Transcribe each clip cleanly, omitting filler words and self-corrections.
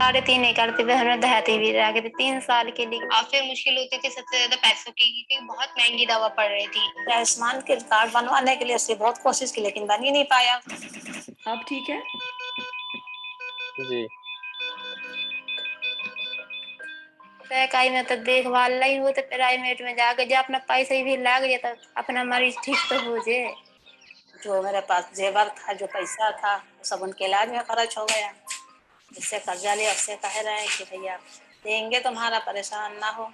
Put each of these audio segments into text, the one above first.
3.5 एकड़ थी, हमें देहाती भी रह गए थे 3 साल के लिए। और फिर मुश्किल होती थी सबसे ज्यादा पैसों की, क्योंकि बहुत महंगी दवा पड़ रही थी। आयुष्मान के कार्ड बनवाने के लिए उससे बहुत कोशिश की, लेकिन बन ही नहीं पाया। अब ठीक है? जी। सरकारी में तो देखभाल नहीं हो, तो प्राइवेट में जाके जो अपना पैसा ही भी लग जाए तो अपना मरीज ठीक तो हो जाए। जो मेरे पास जेवर था, जो पैसा था, वो सब उनके इलाज में खर्च हो गया। जिससे कर्जा लिया उससे कह रहे हैं कि भैया देंगे, तुम्हारा परेशान ना हो।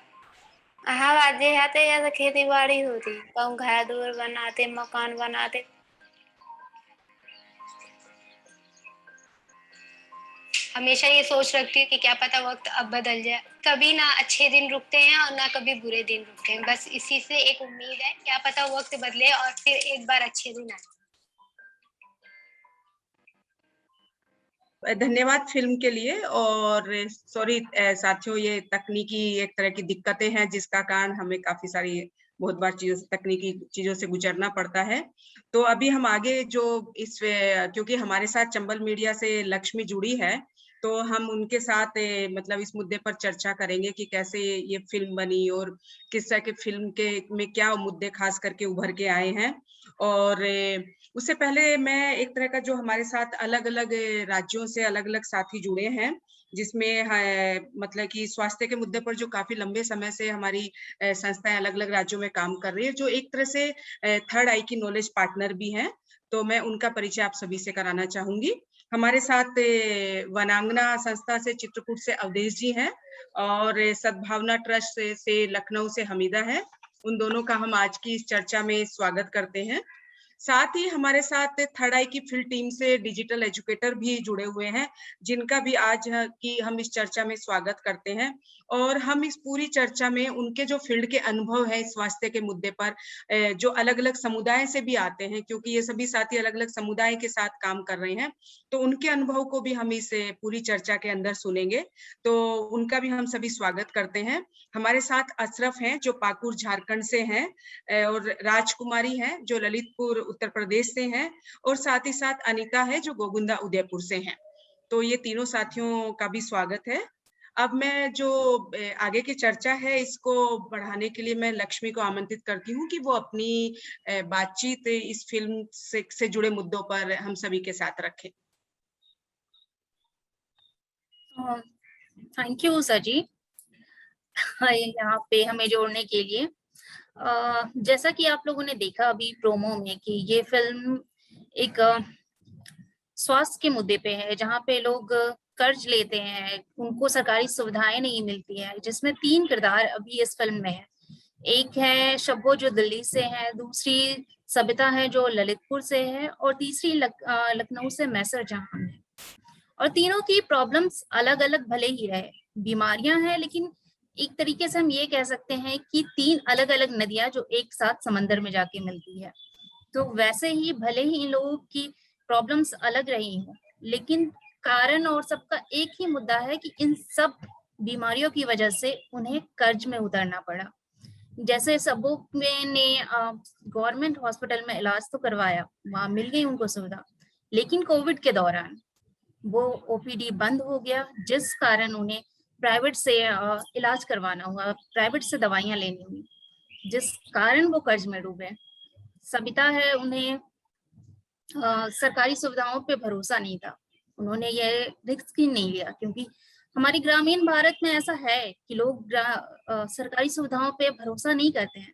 हाँ, जे आते ऐसे खेती बाड़ी होती, कौन घर दूर बनाते, मकान बनाते। हमेशा ये सोच रखती हूँ कि क्या पता वक्त अब बदल जाए। कभी ना अच्छे दिन रुकते हैं और ना कभी बुरे दिन रुकते हैं, बस इसी से एक उम्मीद है, क्या पता वक्त बदले और फिर एक बार अच्छे दिन आए। धन्यवाद फिल्म के लिए। और सॉरी साथियों, ये तकनीकी एक तरह की दिक्कतें हैं जिसका कारण हमें काफी सारी बहुत बार तकनीकी चीजों से गुजरना पड़ता है। तो अभी हम आगे जो क्योंकि हमारे साथ चंबल मीडिया से लक्ष्मी जुड़ी है, तो हम उनके साथ मतलब इस मुद्दे पर चर्चा करेंगे कि कैसे ये फिल्म बनी और किस तरह के फिल्म के में क्या मुद्दे खास करके उभर के आए हैं। और उससे पहले मैं एक तरह का जो हमारे साथ अलग-अलग राज्यों से अलग-अलग साथी जुड़े हैं, जिसमें मतलब कि स्वास्थ्य के मुद्दे पर जो काफ़ी लंबे समय से हमारी संस्थाएँ अलग-अलग राज्यों में काम कर रही है, जो एक तरह से थर्ड आई की नॉलेज पार्टनर भी हैं। तो मैं उनका परिचय आप सभी से कराना चाहूँगी। हमारे साथ वनांगना संस्था से चित्रकूट से अवधेश जी हैं और सद्भावना ट्रस्ट से लखनऊ से हमीदा है। उन दोनों का हम आज की इस चर्चा में स्वागत करते हैं। साथ ही हमारे साथ थर्ड आई की फील्ड टीम से डिजिटल एजुकेटर भी जुड़े हुए हैं, जिनका भी आज की हम इस चर्चा में स्वागत करते हैं। और हम इस पूरी चर्चा में उनके जो फील्ड के अनुभव है स्वास्थ्य के मुद्दे पर, जो अलग-अलग समुदाय से भी आते हैं, क्योंकि ये सभी साथी अलग-अलग समुदाय के साथ काम कर रहे हैं, तो उनके अनुभव को भी हम इस पूरी चर्चा के अंदर सुनेंगे। तो उनका भी हम सभी स्वागत करते हैं। हमारे साथ अशरफ हैं जो पाकुड़ झारखंड से हैं, और राजकुमारी हैं जो ललितपुर उत्तर प्रदेश से हैं, और साथ ही साथ अनीता है जो गोगुंदा उदयपुर से हैं। तो ये तीनों साथियों का भी स्वागत है। अब मैं जो आगे की चर्चा है इसको बढ़ाने के लिए मैं लक्ष्मी को आमंत्रित करती हूँ कि वो अपनी बातचीत इस फिल्म से जुड़े मुद्दों पर हम सभी के साथ रखें। थैंक यू सर जी यहाँ पे हमें जोड़ने के लिए। जैसा कि आप लोगों ने देखा अभी प्रोमो में कि ये फिल्म एक स्वास्थ्य के मुद्दे पे है, जहाँ पे लोग कर्ज लेते हैं, उनको सरकारी सुविधाएं नहीं मिलती हैं, जिसमें 3 किरदार अभी इस फिल्म में है। एक है शब्बो जो दिल्ली से है, दूसरी सबिता है जो ललितपुर से है, और तीसरी लखनऊ से मैसर जहां है। और तीनों की प्रॉब्लम्स अलग अलग भले ही रहे, बीमारियां हैं, लेकिन एक तरीके से हम ये कह सकते हैं कि 3 अलग अलग नदियां जो एक साथ समंदर में जाके मिलती है। तो वैसे ही भले ही इन लोगों की प्रॉब्लम्स अलग रही हों, लेकिन कारण और सबका एक ही मुद्दा है कि इन सब बीमारियों की वजह से उन्हें कर्ज में उतरना पड़ा। जैसे सबों ने गवर्नमेंट हॉस्पिटल में इलाज तो करवाया, वहां मिल गई उनको सुविधा, लेकिन कोविड के दौरान वो ओपीडी बंद हो गया, जिस कारण उन्हें प्राइवेट से इलाज करवाना हुआ, प्राइवेट से दवाइयां लेनी हुई, जिस कारण वो कर्ज में डूबे। सबिता है, उन्हें सरकारी सुविधाओं पे भरोसा नहीं था, उन्होंने ये रिस्क ही नहीं लिया, क्योंकि हमारी ग्रामीण भारत में ऐसा है कि लोग सरकारी सुविधाओं पे भरोसा नहीं करते हैं।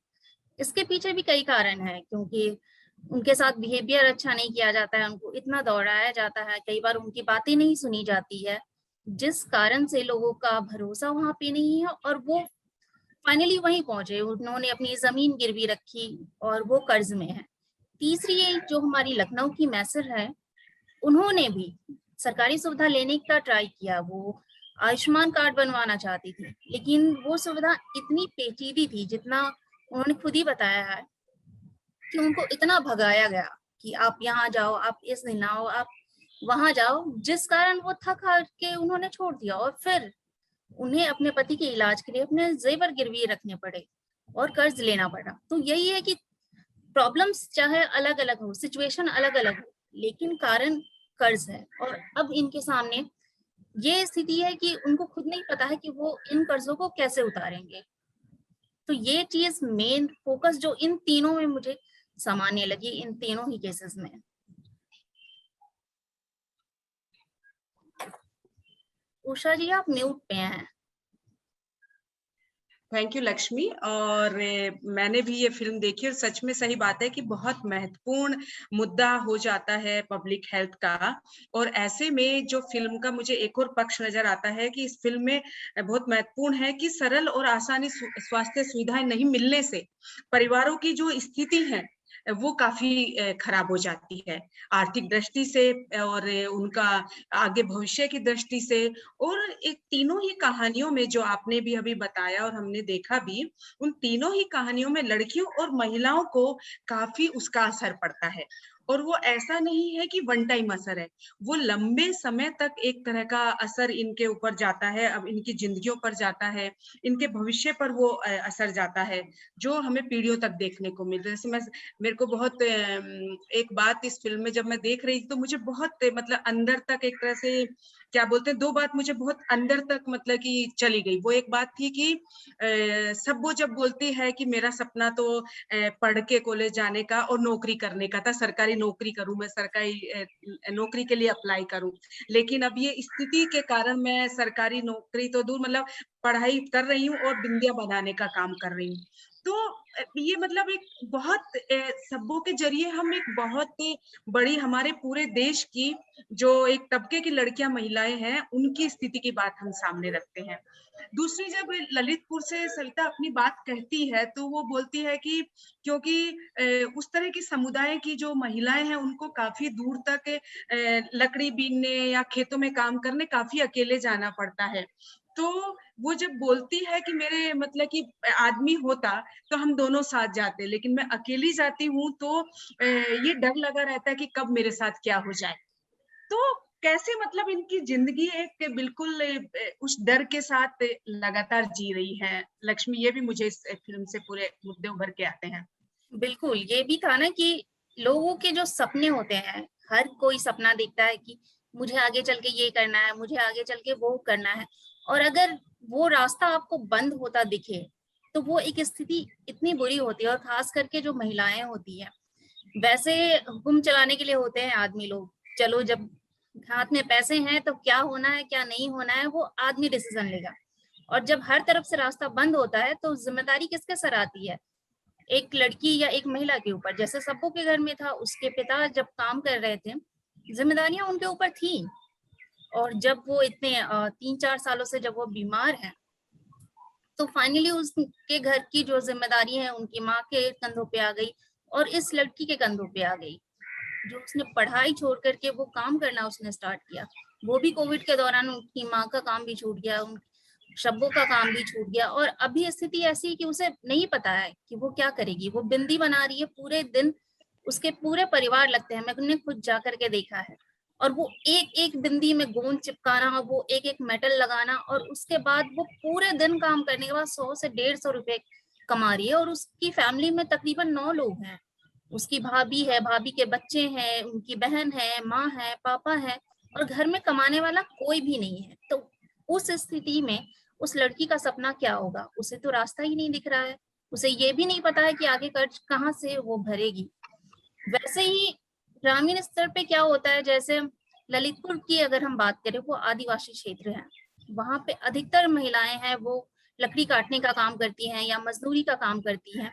इसके पीछे भी कई कारण है, क्योंकि उनके साथ बिहेवियर अच्छा नहीं किया जाता है, उनको इतना दौड़ाया जाता है, कई बार उनकी बातें नहीं सुनी जाती है, जिस कारण से लोगों का भरोसा वहां पे नहीं है, और वो फाइनली वहीं पहुंचे, उन्होंने अपनी जमीन गिरवी रखी और वो कर्ज में है। तीसरी जो हमारी लखनऊ की मैसर है, उन्होंने भी सरकारी सुविधा लेने का ट्राई किया, वो आयुष्मान कार्ड बनवाना चाहती थी, लेकिन वो सुविधा इतनी पेचीदी थी, जितना उन्होंने खुद ही बताया है कि उनको इतना भगाया गया कि आप यहाँ जाओ, आप इस दिन आओ, आप वहां जाओ, जिस कारण वो थक हार के उन्होंने छोड़ दिया, और फिर उन्हें अपने पति के इलाज के लिए अपने जेवर गिरवी रखने पड़े और कर्ज लेना पड़ा। तो यही है कि प्रॉब्लम्स चाहे अलग अलग हो, सिचुएशन अलग अलग हो, लेकिन कारण कर्ज है। और अब इनके सामने ये स्थिति है कि उनको खुद नहीं पता है कि वो इन कर्जों को कैसे उतारेंगे। तो ये चीज मेन फोकस जो इन तीनों में मुझे सामान्य लगी, इन तीनों ही केसेस में। उषा जी आप म्यूट पे हैं। Thank you Lakshmi. और मैंने भी ये फिल्म देखी और सच में सही बात है कि बहुत महत्वपूर्ण मुद्दा हो जाता है पब्लिक हेल्थ का। और ऐसे में जो फिल्म का मुझे एक और पक्ष नजर आता है कि इस फिल्म में बहुत महत्वपूर्ण है कि सरल और आसानी स्वास्थ्य सुविधाएं नहीं मिलने से परिवारों की जो स्थिति है वो काफी खराब हो जाती है, आर्थिक दृष्टि से और उनका आगे भविष्य की दृष्टि से। और एक तीनों ही कहानियों में जो आपने भी अभी बताया और हमने देखा भी, उन तीनों ही कहानियों में लड़कियों और महिलाओं को काफी उसका असर पड़ता है। और वो ऐसा नहीं है कि वन टाइम असर है, वो लंबे समय तक एक तरह का असर इनके ऊपर जाता है, अब इनकी जिंदगियों पर जाता है, इनके भविष्य पर वो असर जाता है, जो हमें पीढ़ियों तक देखने को मिलता है। जैसे मेरे को बहुत एक बात इस फिल्म में जब मैं देख रही थी तो मुझे बहुत मतलब अंदर तक एक तरह से क्या बोलते हैं, दो बात मुझे बहुत अंदर तक मतलब कि चली गई। वो एक बात थी कि सब वो जब बोलती है कि मेरा सपना तो पढ़ के कॉलेज जाने का और नौकरी करने का था, सरकारी नौकरी करूं, मैं सरकारी नौकरी के लिए अप्लाई करूं, लेकिन अब ये स्थिति के कारण मैं सरकारी नौकरी तो दूर मतलब पढ़ाई कर रही हूँ और बिंदिया बनाने का काम कर रही हूँ। तो ये मतलब एक बहुत शब्दों के जरिए हम एक बहुत बड़ी हमारे पूरे देश की जो एक तबके की लड़कियां महिलाएं हैं उनकी स्थिति की बात हम सामने रखते हैं। दूसरी, जब ललितपुर से सविता अपनी बात कहती है तो वो बोलती है कि क्योंकि उस तरह की समुदाय की जो महिलाएं हैं उनको काफी दूर तक लकड़ी बीनने या खेतों में काम करने काफी अकेले जाना पड़ता है। तो वो जब बोलती है कि मेरे मतलब कि आदमी होता तो हम दोनों साथ जाते, लेकिन मैं अकेली जाती हूँ तो ये डर लगा रहता है कि कब मेरे साथ क्या हो जाए। तो कैसे मतलब इनकी जिंदगी एक बिल्कुल उस डर के साथ लगातार जी रही है। लक्ष्मी, ये भी मुझे इस फिल्म से पूरे मुद्दे उभर के आते हैं। बिल्कुल, ये भी था ना कि लोगों के जो सपने होते हैं, हर कोई सपना देखता है कि मुझे आगे चल के ये करना है, मुझे आगे चल के वो करना है, और अगर वो रास्ता आपको बंद होता दिखे तो वो एक स्थिति इतनी बुरी होती है। और खास करके जो महिलाएं होती हैं, वैसे हुक्म चलाने के लिए होते हैं आदमी लोग, चलो जब हाथ में पैसे हैं तो क्या होना है क्या नहीं होना है वो आदमी डिसीजन लेगा। और जब हर तरफ से रास्ता बंद होता है तो जिम्मेदारी किसके सर आती है? एक लड़की या एक महिला के ऊपर। जैसे सबू के घर में था, उसके पिता जब काम कर रहे थे, जिम्मेदारियां उनके ऊपर थी। और जब वो इतने 3-4 सालों से जब वो बीमार है तो फाइनली उसके घर की जो जिम्मेदारी है उनकी माँ के कंधों पे आ गई और इस लड़की के कंधों पे आ गई। जो उसने पढ़ाई छोड़ करके वो काम करना उसने स्टार्ट किया, वो भी कोविड के दौरान उनकी माँ का काम भी छूट गया, उन शब्बों का काम भी छूट गया। और अभी स्थिति ऐसी है कि उसे नहीं पता है कि वो क्या करेगी। वो बिंदी बना रही है पूरे दिन, उसके पूरे परिवार लगते हैं, मैंने खुद जा करके देखा है। और वो एक एक बिंदी में गोंद चिपकाना, वो एक एक मेटल लगाना, और उसके बाद वो पूरे दिन काम करने के बाद 100 से 150 रुपए कमा रही है। और उसकी फैमिली में तकरीबन 9 लोग हैं, उसकी भाभी है, भाभी के बच्चे हैं, उनकी बहन है, माँ है, पापा है, और घर में कमाने वाला कोई भी नहीं है। तो उस स्थिति में उस लड़की का सपना क्या होगा? उसे तो रास्ता ही नहीं दिख रहा है, उसे ये भी नहीं पता है कि आगे कर्ज कहाँ से वो भरेगी। वैसे ही ग्रामीण स्तर पे क्या होता है, जैसे ललितपुर की अगर हम बात करें, वो आदिवासी क्षेत्र है, वहां पे अधिकतर महिलाएं हैं वो लकड़ी काटने का काम करती हैं या मजदूरी का काम करती हैं।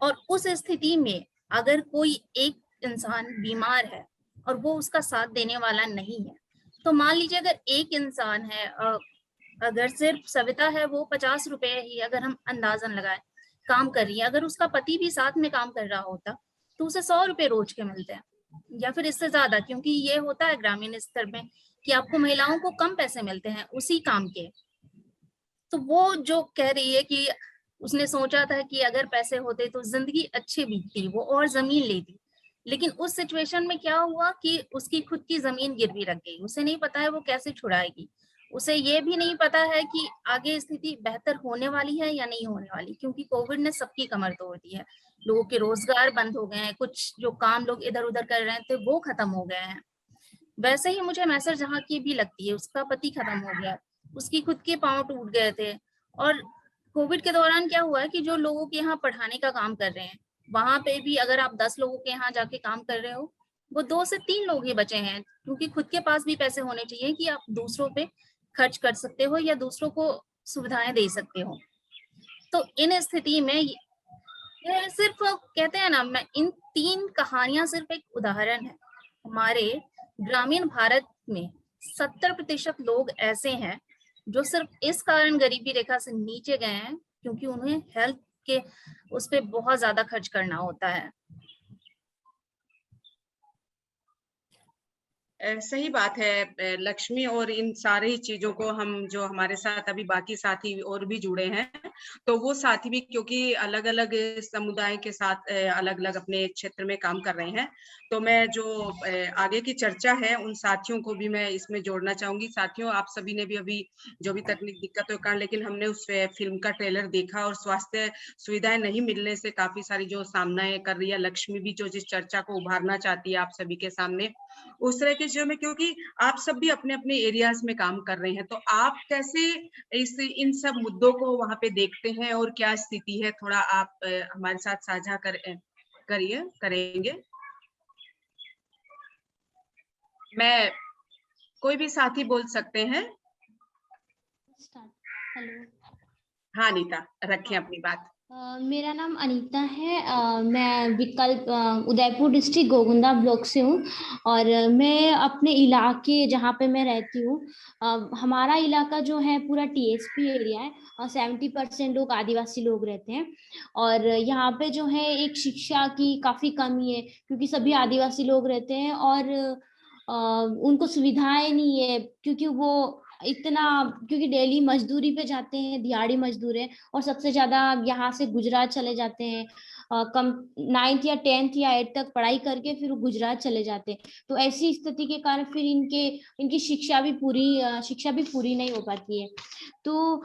और उस स्थिति में अगर कोई एक इंसान बीमार है और वो उसका साथ देने वाला नहीं है, तो मान लीजिए अगर एक इंसान है, अगर सिर्फ सविता है वो 50 रुपए ही अगर हम अंदाजन लगाए काम कर रही है, अगर उसका पति भी साथ में काम कर रहा होता तो उसे 100 रुपए रोज के मिलते हैं या फिर इससे ज्यादा, क्योंकि ये होता है ग्रामीण स्तर में कि आपको महिलाओं को कम पैसे मिलते हैं उसी काम के। तो वो जो कह रही है कि उसने सोचा था कि अगर पैसे होते तो जिंदगी अच्छी बीतती, वो और जमीन लेती, लेकिन उस सिचुएशन में क्या हुआ कि उसकी खुद की जमीन गिरवी रख गई। उसे नहीं पता है वो कैसे छुड़ाएगी, उसे ये भी नहीं पता है कि आगे स्थिति बेहतर होने वाली है या नहीं होने वाली, क्योंकि कोविड ने सबकी कमर तोड़ दी है। लोगों के रोजगार बंद हो गए हैं, कुछ जो काम लोग इधर उधर कर रहे थे वो खत्म हो गए हैं। वैसे ही मुझे मैसेज जहाँ की भी लगती है, उसका पति खत्म हो गया, उसकी खुद के पाँव टूट गए थे। और कोविड के दौरान क्या हुआ है कि जो लोगों के यहाँ पढ़ाने का काम कर रहे हैं, वहां पे भी अगर आप 10 लोगों के यहाँ जाके काम कर रहे हो, वो 2 से 3 लोग ही बचे हैं, क्योंकि खुद के पास भी पैसे होने चाहिए कि आप दूसरों पे खर्च कर सकते हो या दूसरों को सुविधाएं दे सकते हो। तो इन स्थिति में ये सिर्फ कहते हैं ना, मैं इन 3 कहानियां सिर्फ एक उदाहरण है। हमारे ग्रामीण भारत में 70% लोग ऐसे हैं जो सिर्फ इस कारण गरीबी रेखा से नीचे गए हैं क्योंकि उन्हें हेल्थ के उस पे बहुत ज्यादा खर्च करना होता है। सही बात है लक्ष्मी, और इन सारी चीजों को हम जो हमारे साथ अभी बाकी साथी और भी जुड़े हैं, तो वो साथी भी क्योंकि अलग अलग समुदाय के साथ अलग अलग अपने क्षेत्र में काम कर रहे हैं, तो मैं जो आगे की चर्चा है उन साथियों को भी मैं इसमें जोड़ना चाहूंगी। साथियों, आप सभी ने भी अभी जो भी तकनीक दिक्कतों के कारण, लेकिन हमने उस फिल्म का ट्रेलर देखा और स्वास्थ्य सुविधाएं नहीं मिलने से काफी सारी जो सामना कर रही है लक्ष्मी भी, जो जिस चर्चा को उभारना चाहती है आप सभी के सामने, उस तरह के चीजों में, क्योंकि आप सब भी अपने अपने एरियाज में काम कर रहे हैं, तो आप कैसे इन सब मुद्दों को वहां पे देखते हैं और क्या स्थिति है, थोड़ा आप हमारे साथ साझा करेंगे। मैं कोई भी साथी बोल सकते हैं। हेलो। हाँ अनीता, रखें अपनी बात। मेरा नाम अनीता है। मैं विकल्प उदयपुर डिस्ट्रिक्ट गोगुंदा ब्लॉक से हूँ और मैं अपने इलाके जहाँ पे मैं रहती हूँ, हमारा इलाका जो है पूरा टीएसपी एरिया है और 70% लोग आदिवासी लोग रहते हैं। और यहाँ पे जो है एक शिक्षा की काफ़ी कमी है क्योंकि सभी आदिवासी लोग रहते हैं और उनको सुविधाएं नहीं है क्योंकि वो इतना, क्योंकि डेली मजदूरी पे जाते हैं, दिहाड़ी मजदूर है और सबसे ज्यादा यहाँ से गुजरात चले जाते हैं। कम 9th या 10th या 8th तक पढ़ाई करके फिर वो गुजरात चले जाते हैं। तो ऐसी स्थिति के कारण फिर इनकी शिक्षा भी पूरी नहीं हो पाती है। तो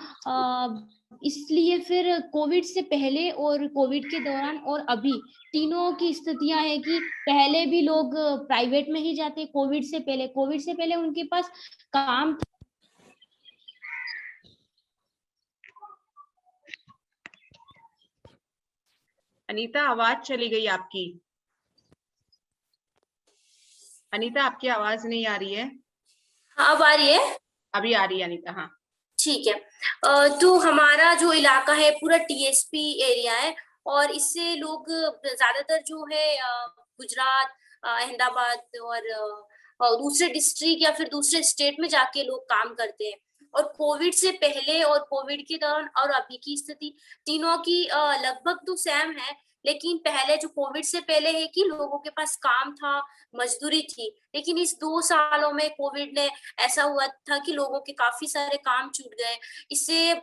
इसलिए फिर कोविड से पहले और कोविड के दौरान और अभी तीनों की स्थितियां है कि पहले भी लोग प्राइवेट में ही जाते, कोविड से पहले उनके पास काम। अनीता, आवाज चली गई आपकी। अनीता, आपकी आवाज नहीं आ रही है। हाँ, अब आ रही है? अभी आ रही है अनीता, हाँ ठीक है। तो हमारा जो इलाका है पूरा टीएसपी एरिया है और इससे लोग ज्यादातर जो है गुजरात, अहमदाबाद और दूसरे डिस्ट्रिक्ट या फिर दूसरे स्टेट में जाके लोग काम करते हैं। और कोविड से पहले और कोविड के दौरान और अभी की स्थिति तीनों की लगभग तो सेम है, लेकिन पहले जो कोविड से पहले है कि लोगों के पास काम था, मजदूरी थी, लेकिन इस 2 सालों में कोविड ने ऐसा हुआ था कि लोगों के काफी सारे काम छूट गए। इससे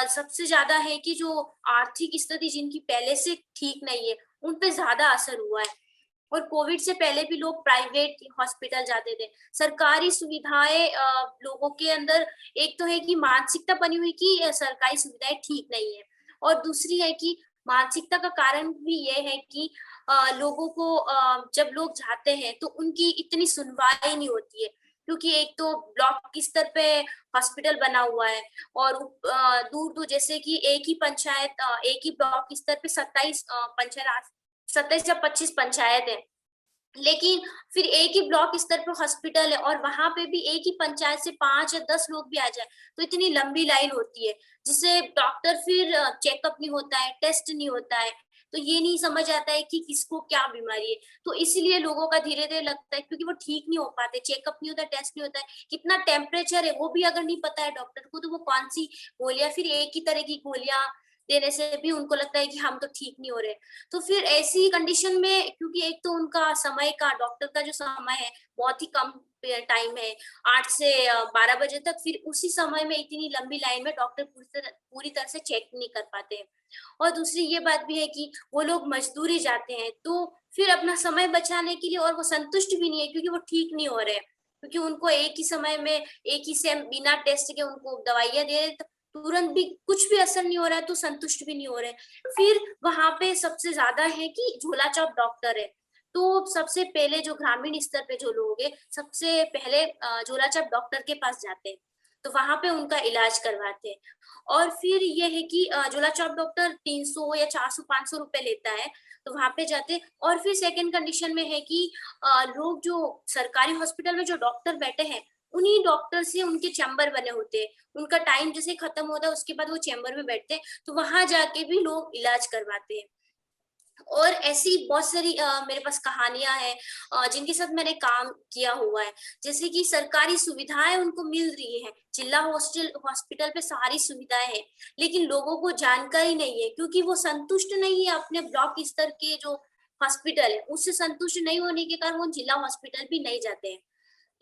सबसे ज्यादा है कि जो आर्थिक स्थिति जिनकी पहले से ठीक नहीं है उन पे ज्यादा असर हुआ है। और कोविड से पहले भी लोग प्राइवेट हॉस्पिटल जाते थे। सरकारी सुविधाएं लोगों के अंदर एक तो है कि मानसिकता बनी हुई कि सरकारी सुविधाएं ठीक नहीं है, और दूसरी है कि मानसिकता का कारण भी ये है कि लोगों को जब लोग जाते हैं तो उनकी इतनी सुनवाई नहीं होती है, क्योंकि एक तो ब्लॉक के स्तर पे हॉस्पिटल बना हुआ है और दूर दूर, जैसे कि एक ही ब्लॉक स्तर पे 27 या 25 पंचायत है, लेकिन फिर एक ही ब्लॉक स्तर पर हॉस्पिटल है और वहां पे भी एक ही पंचायत से 5 या 10 लोग भी आ जाए तो इतनी लंबी लाइन होती है, जिससे डॉक्टर फिर चेकअप नहीं होता है, टेस्ट नहीं होता है, तो ये नहीं समझ आता है कि किसको क्या बीमारी है। तो इसलिए लोगों का धीरे धीरे लगता है, क्योंकि वो ठीक नहीं हो पाते, चेकअप नहीं होता, टेस्ट नहीं होता है, कितना टेम्परेचर है वो भी अगर नहीं पता है डॉक्टर को, तो वो कौन सी गोलियां, फिर एक ही तरह की गोलियां देने से भी उनको लगता है कि हम तो ठीक नहीं हो रहे। तो फिर ऐसी कंडीशन में, क्योंकि एक तो उनका समय का, डॉक्टर का जो समय है बहुत ही कम टाइम है, 8 से 12 बजे तक, फिर उसी समय में इतनी लंबी लाइन में डॉक्टर पूरी तरह से चेक नहीं कर पाते। और दूसरी ये बात भी है कि वो लोग मजदूरी जाते हैं तो फिर अपना समय बचाने के लिए, और वो संतुष्ट भी नहीं है क्योंकि वो ठीक नहीं हो रहे, क्योंकि उनको एक ही समय में एक ही से बिना टेस्ट के उनको दवाइयां दे तुरंत भी कुछ भी असर नहीं हो रहा है, तो संतुष्ट भी नहीं हो रहे। फिर वहां पे सबसे ज्यादा है कि झोला छाप डॉक्टर है, तो सबसे पहले जो ग्रामीण स्तर पे जो लोग हैं, सबसे पहले झोलाछाप डॉक्टर के पास जाते हैं, तो वहां पे उनका इलाज करवाते हैं। और फिर ये है कि झोलाछाप डॉक्टर 300 या 400 500 रुपए लेता है, तो वहां पे जाते हैं। और फिर सेकंड कंडीशन में है कि लोग जो सरकारी हॉस्पिटल में जो डॉक्टर बैठे हैं, उन्हीं डॉक्टर से उनके चैम्बर बने होते हैं, उनका टाइम जैसे खत्म होता है उसके बाद वो चैम्बर में बैठते हैं, तो वहां जाके भी लोग इलाज करवाते हैं। और ऐसी बहुत सारी मेरे पास कहानियां हैं जिनके साथ मैंने काम किया हुआ है। जैसे कि सरकारी सुविधाएं उनको मिल रही है, जिला हॉस्पिटल पे सारी सुविधाएं हैं, लेकिन लोगों को जानकारी नहीं है, क्योंकि वो संतुष्ट नहीं है अपने ब्लॉक स्तर के जो हॉस्पिटल है उससे संतुष्ट नहीं होने के कारण वो जिला हॉस्पिटल भी नहीं जाते हैं।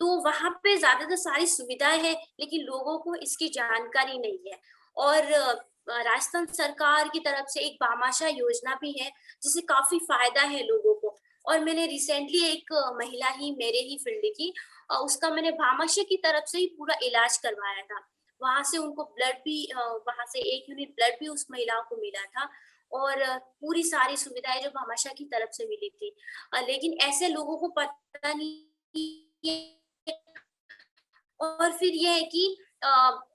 तो वहां पे ज्यादातर सारी सुविधाएं हैं, लेकिन लोगों को इसकी जानकारी नहीं है। और राजस्थान सरकार की तरफ से एक भामाशाह योजना भी है, जिससे काफी फायदा है लोगों को। और मैंने रिसेंटली एक महिला ही मेरे ही फील्ड की, उसका मैंने भामाशाह की तरफ से ही पूरा इलाज करवाया था। वहां से उनको ब्लड भी वहां से 1 यूनिट ब्लड भी उस महिला को मिला था, और पूरी सारी सुविधाएं जो भामाशाह की तरफ से मिली थी। लेकिन ऐसे लोगों को पता नहीं है। और फिर ये है कि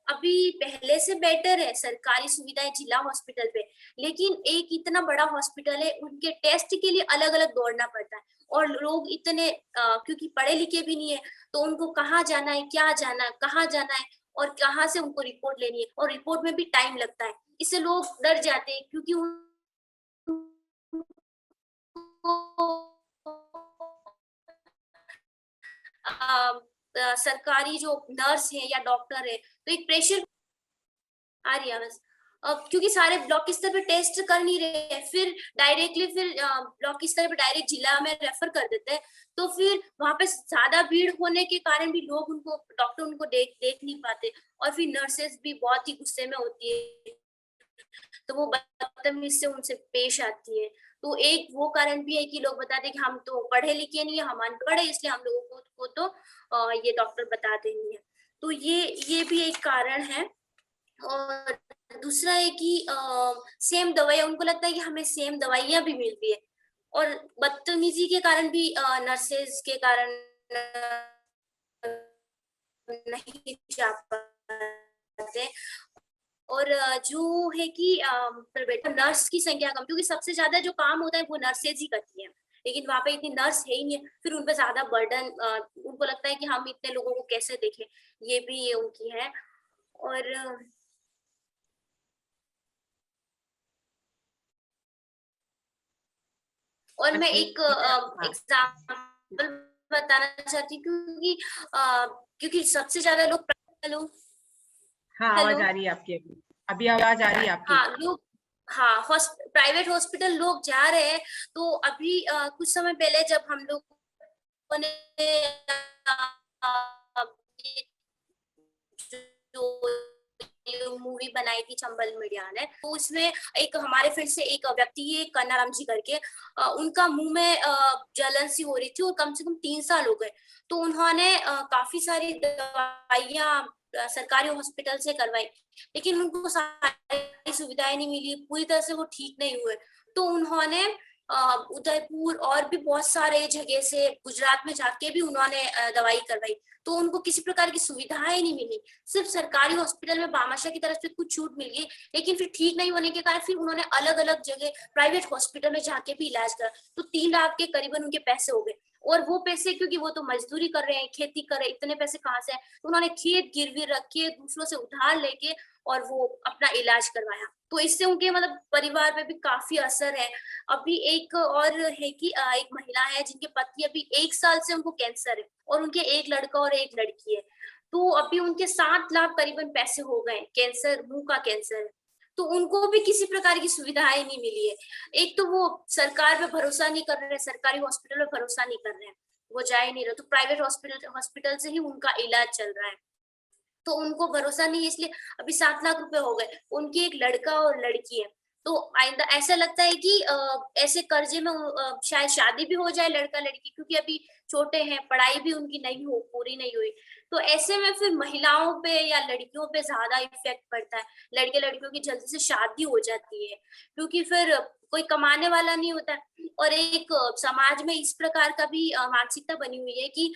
अभी पहले से बेटर है सरकारी सुविधाएं जिला हॉस्पिटल पे, लेकिन एक इतना बड़ा हॉस्पिटल है, उनके टेस्ट के लिए अलग अलग दौड़ना पड़ता है। और लोग इतने क्योंकि पढ़े लिखे भी नहीं है, तो उनको कहाँ जाना है, क्या जाना है, कहाँ जाना है, और कहाँ से उनको रिपोर्ट लेनी है, और रिपोर्ट में भी टाइम लगता है। इससे लोग डर जाते हैं, क्योंकि सरकारी जो नर्स है या डॉक्टर है, तो एक प्रेशर आ रही है बस। क्योंकि सारे ब्लॉक स्तर पे टेस्ट कर नहीं रहे हैं, फिर डायरेक्टली फिर ब्लॉक स्तर पे डायरेक्ट जिला में रेफर कर देते हैं, तो फिर वहां पे ज्यादा भीड़ होने के कारण भी लोग उनको डॉक्टर उनको देख नहीं पाते। और फिर नर्सेस भी बहुत ही गुस्से में होती है, तो वो बदतमीज से उनसे पेश आती है। तो एक वो कारण भी है कि लोग बताते हैं कि हम तो पढ़े लिखे नहीं है, हम अनपढ़ है, इसलिए हम लोगों को तो ये डॉक्टर बताते नहीं है। तो ये भी एक कारण है। और दूसरा है कि सेम दवाई उनको लगता है कि हमें सेम दवाइयां भी मिलती है, और बदतमीजी के कारण भी नर्सेज के कारण नहीं जा पाते। और जो है कि नर्स की संख्या कम, क्योंकि सबसे ज्यादा जो काम होता है वो नर्सेज ही करती है, लेकिन वहां पे इतनी नर्स है ही नहीं है, फिर उन पे ज्यादा बर्डन, उनको लगता है कि हम इतने लोगों को कैसे देखें, ये भी ये उनकी है। और मैं एक एग्जाम्पल बताना चाहती हूँ, क्योंकि सबसे ज्यादा लोग हेलो हाँ, आवाज आ रही है आपकी, अभी आवाज आ रही है आपकी। हाँ लोग, हाँ प्राइवेट हॉस्पिटल लोग जा रहे हैं। तो अभी कुछ समय पहले जब हम लोग ने जो मूवी बनाई थी चंबल मीडिया ने, तो उसमें एक हमारे फिर से एक व्यक्ति है कन्नाराम जी करके, उनका मुंह में जलन सी हो रही थी और कम से कम 3 साल हो गए। तो उन्होंने काफी सारी दवाइयां सरकारी हॉस्पिटल से करवाई, लेकिन उनको सारी सुविधाएं नहीं मिली, पूरी तरह से वो ठीक नहीं हुए। तो उन्होंने उदयपुर और भी बहुत सारे जगह से गुजरात में जाके भी उन्होंने दवाई करवाई, तो उनको किसी प्रकार की सुविधाएं नहीं मिली। सिर्फ सरकारी हॉस्पिटल में भामाशाह की तरफ से कुछ छूट मिल गई, लेकिन फिर ठीक नहीं होने के कारण फिर उन्होंने अलग अलग जगह प्राइवेट हॉस्पिटल में जाके भी इलाज करा, तो 3 लाख के करीबन उनके पैसे हो गए। और वो पैसे, क्योंकि वो तो मजदूरी कर रहे हैं, खेती कर रहे हैं, इतने पैसे कहाँ से आए, तो उन्होंने खेत गिरवी रख के दूसरों से उधार लेके और वो अपना इलाज करवाया। तो इससे उनके मतलब परिवार पे भी काफी असर है। अभी एक और है कि एक महिला है जिनके पति अभी 1 साल से उनको कैंसर है, और उनके एक लड़का और एक लड़की है। तो अभी उनके 7 लाख करीबन पैसे हो गए, कैंसर, मुंह का कैंसर है। तो उनको भी किसी प्रकार की सुविधाएं नहीं मिली है। एक तो वो सरकार पे भरोसा नहीं कर रहे, सरकारी हॉस्पिटल पे भरोसा नहीं कर रहे हैं, वो जा ही नहीं रहे, तो प्राइवेट हॉस्पिटल से ही उनका इलाज चल रहा है। तो उनको भरोसा नहीं है, इसलिए अभी 7 लाख रुपए हो गए, उनकी एक लड़का और लड़की है। तो आइंदा ऐसा लगता है कि ऐसे कर्जे में शायद शादी भी हो जाए लड़का लड़की, क्योंकि अभी छोटे हैं, पढ़ाई भी उनकी पूरी नहीं हुई। तो ऐसे में फिर महिलाओं पे या लड़कियों पे ज्यादा इफेक्ट पड़ता है। लड़के लड़कियों की जल्दी से शादी हो जाती है, क्योंकि फिर कोई कमाने वाला नहीं होता है। और एक समाज में इस प्रकार का भी मानसिकता बनी हुई है कि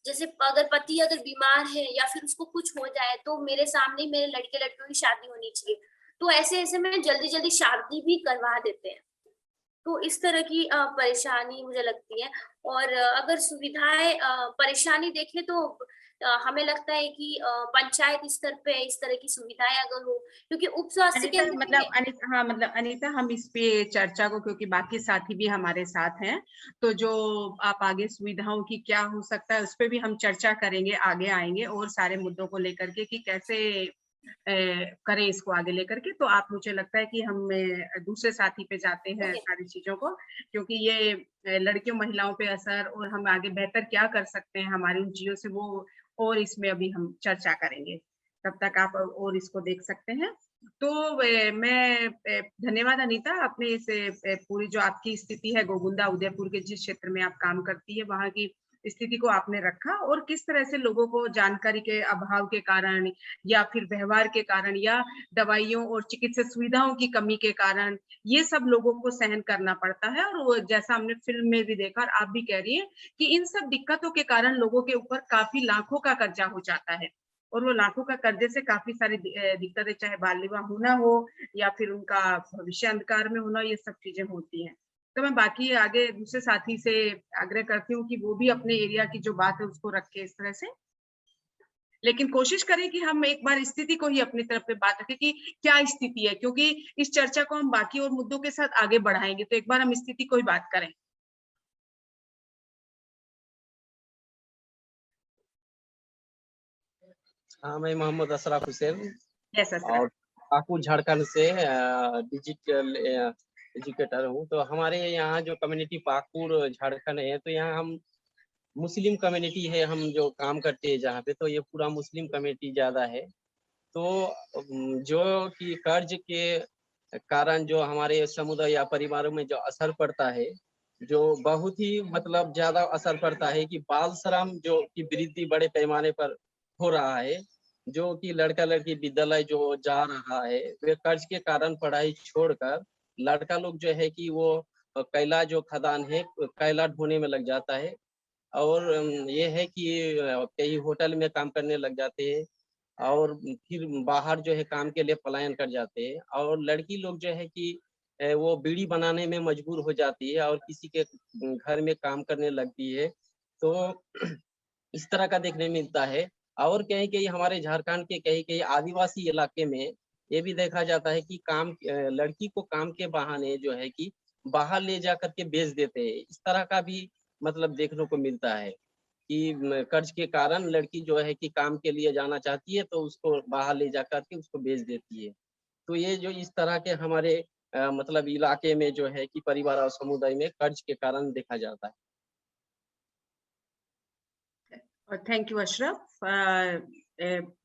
जैसे अगर पति अगर बीमार है या फिर उसको कुछ हो जाए तो मेरे सामने मेरे लड़के लड़कियों की शादी होनी चाहिए। तो ऐसे में जल्दी जल्दी शादी भी करवा देते हैं। तो इस तरह की परेशानी मुझे लगती है। और अगर सुविधाएं परेशानी देखें तो हमें लगता है कि पंचायत स्तर पे इस तरह की सुविधाएं अगर हो, क्योंकि उप स्वास्थ्य अनीता, केंद्र मतलब अनीता, हाँ मतलब अनीता, हम इस पे चर्चा को, क्योंकि बाकी साथी भी हमारे साथ हैं, तो जो आप आगे सुविधाओं की क्या हो सकता है उस पे भी हम चर्चा करेंगे, आगे आएंगे और सारे मुद्दों को लेकर के कि कैसे करें इसको आगे लेकर के। तो आप, मुझे लगता है कि हम दूसरे साथी पे जाते हैं सारी चीजों को, क्योंकि ये लड़कियों महिलाओं पे असर और हम आगे बेहतर क्या कर सकते हैं हमारी उन चीजों से, वो और इसमें अभी हम चर्चा करेंगे। तब तक आप और इसको देख सकते हैं। तो मैं धन्यवाद अनीता, आपने इस पूरी जो आपकी स्थिति है गोगुंदा उदयपुर के जिस क्षेत्र में आप काम करती है वहां की स्थिति को आपने रखा, और किस तरह से लोगों को जानकारी के अभाव के कारण या फिर व्यवहार के कारण या दवाइयों और चिकित्सा सुविधाओं की कमी के कारण ये सब लोगों को सहन करना पड़ता है। और वो जैसा हमने फिल्म में भी देखा और आप भी कह रही है कि इन सब दिक्कतों के कारण लोगों के ऊपर काफी लाखों का कर्जा हो जाता है, और वो लाखों का कर्जे से काफी सारी दिक्कतें, चाहे बाल विवाह होना हो या फिर उनका भविष्य अंधकार में होना, ये सब चीजें होती हैं। तो मैं बाकी आगे दूसरे साथी से आग्रह करती हूँ कि वो भी अपने एरिया की जो बात है उसको रखे इस तरह से, लेकिन कोशिश करें कि हम एक बार स्थिति को ही अपनी तरफ पे बात रखें कि क्या स्थिति है, क्योंकि इस चर्चा को हम बाकी और मुद्दों के साथ आगे बढ़ाएंगे। तो एक बार हम स्थिति को ही बात करें। हाँ, मैं मोहम्मद अशरफ हुसैन यस और पाकुड़ झारखंड से डिजिटल एजुकेटर हूँ। तो हमारे यहाँ जो कम्युनिटी पाकुड़ झारखंड है, तो यहाँ हम मुस्लिम कम्युनिटी है, हम जो काम करते हैं जहाँ पे, तो ये पूरा मुस्लिम कम्युनिटी ज्यादा है। तो जो कि कर्ज के कारण जो हमारे समुदाय या परिवारों में जो असर पड़ता है, जो बहुत ही मतलब ज्यादा असर पड़ता है कि बाल श्रम जो कि वृद्धि बड़े पैमाने पर हो रहा है, जो कि लड़का लड़की विद्यालय जो जा रहा है वे कर्ज के कारण पढ़ाई छोड़कर लड़का लोग जो है कि वो कैला जो खदान है कैला ढोने में लग जाता है, और ये है कि कई होटल में काम करने लग जाते हैं और फिर बाहर जो है काम के लिए पलायन कर जाते हैं, और लड़की लोग जो है कि वो बीड़ी बनाने में मजबूर हो जाती है और किसी के घर में काम करने लगती है। तो इस तरह का देखने मिलता है। और कहीं कहीं हमारे झारखंड के कहीं कहीं आदिवासी इलाके में ये भी देखा जाता है कि काम लड़की को काम के बहाने जो है कि बाहर ले जा करके बेच देते हैं। इस तरह का भी मतलब देखने को मिलता है कि कर्ज के कारण लड़की जो है कि काम के लिए जाना चाहती है तो उसको बाहर ले जा करके उसको बेच देती है। तो ये जो इस तरह के हमारे मतलब इलाके में जो है कि परिवार और समुदाय में कर्ज के कारण देखा जाता है। Thank you Ashraf.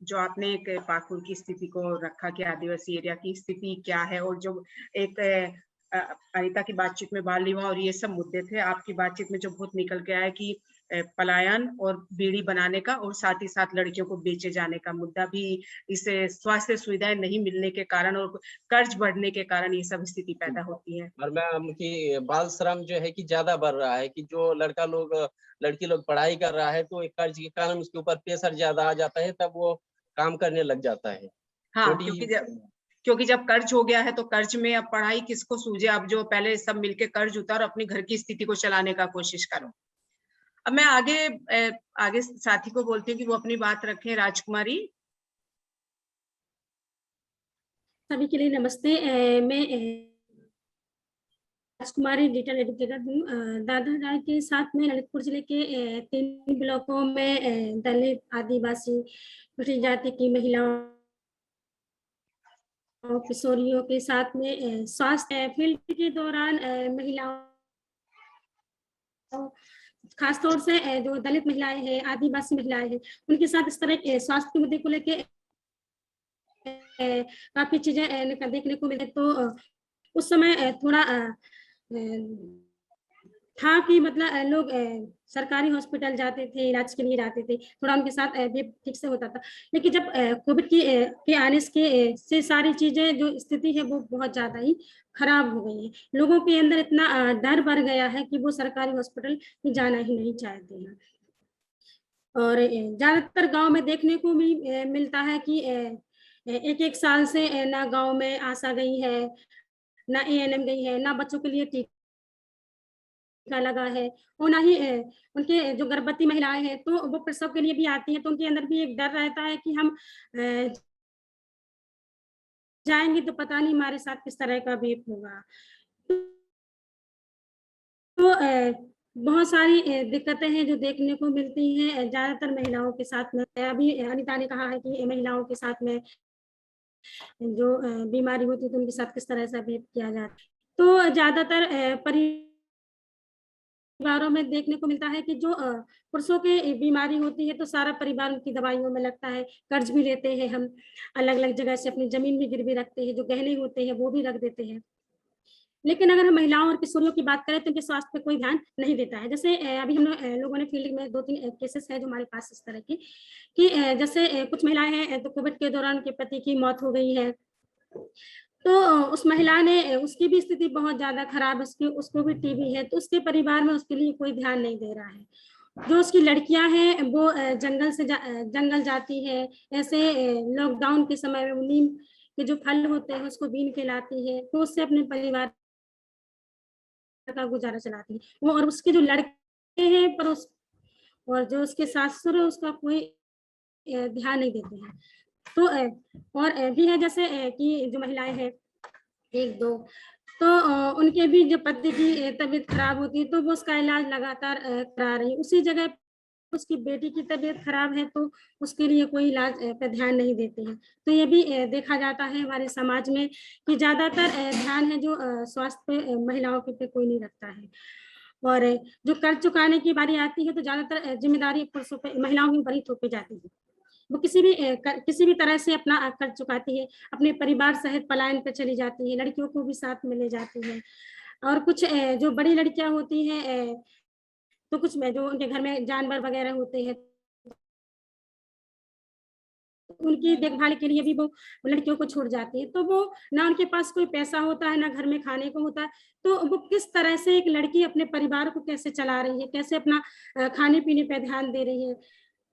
जो आपने एक पाकुड़ की स्थिति को रखा कि आदिवासी एरिया की स्थिति क्या है, और जो एक अनीता की बातचीत में बाल विवाह और ये सब मुद्दे थे, आपकी बातचीत में जो बहुत निकल के आया कि पलायन और बीड़ी बनाने का और साथ ही साथ लड़कियों को बेचे जाने का मुद्दा भी, इसे स्वास्थ्य सुविधाएं नहीं मिलने के कारण और कर्ज बढ़ने के कारण ये सब स्थिति पैदा होती है। और मैम कि बाल श्रम जो है कि ज्यादा बढ़ रहा है कि जो लड़की लोग पढ़ाई कर रहा है तो एक कर्ज के कारण उसके ऊपर प्रेशर ज्यादा आ जाता है, तब वो काम करने लग जाता है। हाँ, क्योंकि जब कर्ज हो गया है तो कर्ज में अब पढ़ाई किसको सूझे। अब जो पहले सब मिलके कर्ज उतारो, अपनी घर की स्थिति को चलाने का कोशिश करो। अब मैं आगे साथी को बोलती हूँ कि वो अपनी बात रखें। राजकुमारी। सभी के लिए नमस्ते। मैं राजकुमारी डिजिटल एजुकेटर हूँ। दादा राय के साथ में ललितपुर जिले के 3 ब्लॉकों में दलित, आदिवासी, पिछड़ी जाति की महिलाओं, किशोरियों के साथ में स्वास्थ्य फील्ड के दौरान महिलाओं, खासतौर से जो दलित महिलाएं हैं, आदिवासी महिलाएं हैं, उनके साथ इस तरह के स्वास्थ्य के मुद्दे को लेकर काफी चीजें देखने को मिले। तो उस समय थोड़ा था कि मतलब लोग सरकारी हॉस्पिटल जाते थे, इलाज के लिए जाते थे, थोड़ा उनके साथ भी ठीक से होता था। लेकिन जब कोविड के आने से सारी चीजें जो स्थिति है वो बहुत ज्यादा ही खराब हो गई है। लोगों के अंदर इतना डर बढ़ गया है कि वो सरकारी हॉस्पिटल में जाना ही नहीं चाहते हैं। और ज्यादातर गांव में देखने को भी मिलता है कि एक एक साल से ना गांव में आशा गई है, ना एएनएम गई है, ना बच्चों के लिए टीका लगा है, और ना ही उनके जो गर्भवती महिलाएं हैं तो वो प्रसव के लिए भी आती हैं, तो उनके अंदर भी एक डर रहता है कि हम जाएंगे तो पता नहीं हमारे साथ किस तरह का भी होगा। तो बहुत सारी दिक्कतें हैं जो देखने को मिलती हैं ज्यादातर महिलाओं के साथ में। अभी अनिता ने कहा है कि महिलाओं के साथ में जो बीमारी होती है तो उनके साथ किस तरह से बिहेव किया जाता है। तो ज्यादातर परिवारों में देखने को मिलता है कि जो पुरुषों की बीमारी होती है तो सारा परिवार उनकी दवाइयों में लगता है, कर्ज भी लेते हैं, हम अलग अलग जगह से अपनी जमीन भी गिरवी रखते हैं, जो गहने होते हैं वो भी रख देते हैं। लेकिन अगर हम महिलाओं और किशोरियों की बात करें तो उनके स्वास्थ्य पे कोई ध्यान नहीं देता है। जैसे अभी हम लोगों ने फील्ड में 2-3 केसेस है जो हमारे पास इस तरह की कि जैसे कुछ महिलाएं हैं तो कोविड के दौरान उनके पति की मौत हो गई है, तो उस महिला ने उसकी भी स्थिति बहुत ज्यादा खराब, उसको भी टीबी है, तो उसके परिवार में उसके लिए कोई ध्यान नहीं दे रहा है। जो उसकी लड़कियां हैं वो जंगल जाती है, ऐसे लॉकडाउन के समय में नीम के जो फल होते हैं उसको बीन के लाती है, तो उससे अपने परिवार का गुजारा चलाती है वो। और उसके जो लड़के हैं पर और जो उसके सासुर है उसका कोई ध्यान नहीं देते हैं। तो और भी है जैसे कि जो महिलाएं हैं 1-2, तो उनके भी जो पति की तबीयत खराब होती है तो वो उसका इलाज लगातार करा रही है। उसी जगह उसकी बेटी की तबीयत खराब है तो उसके लिए कोई इलाज पे ध्यान नहीं देते हैं। तो ये भी देखा जाता है हमारे समाज में कि ज्यादातर ध्यान है जो स्वास्थ्य पे महिलाओं के पे कोई नहीं रखता है। और जो कर्ज चुकाने की बारी आती है तो ज्यादातर जिम्मेदारी पुरुषों पे, महिलाओं के ऊपर ही थोपी जाती है। वो किसी भी तरह से अपना कर्ज चुकाती है, अपने परिवार सहित पलायन पे चली जाती है, लड़कियों को भी साथ में ले जाती है। और कुछ जो बड़ी लड़कियां होती हैं तो कुछ में जो उनके घर में जानवर वगैरह होते हैं उनकी देखभाल के लिए भी वो लड़कियों को छोड़ जाती है। तो वो ना उनके पास कोई पैसा होता है, ना घर में खाने को होता है, तो वो किस तरह से एक लड़की अपने परिवार को कैसे चला रही है, कैसे अपना खाने पीने पे ध्यान दे रही है।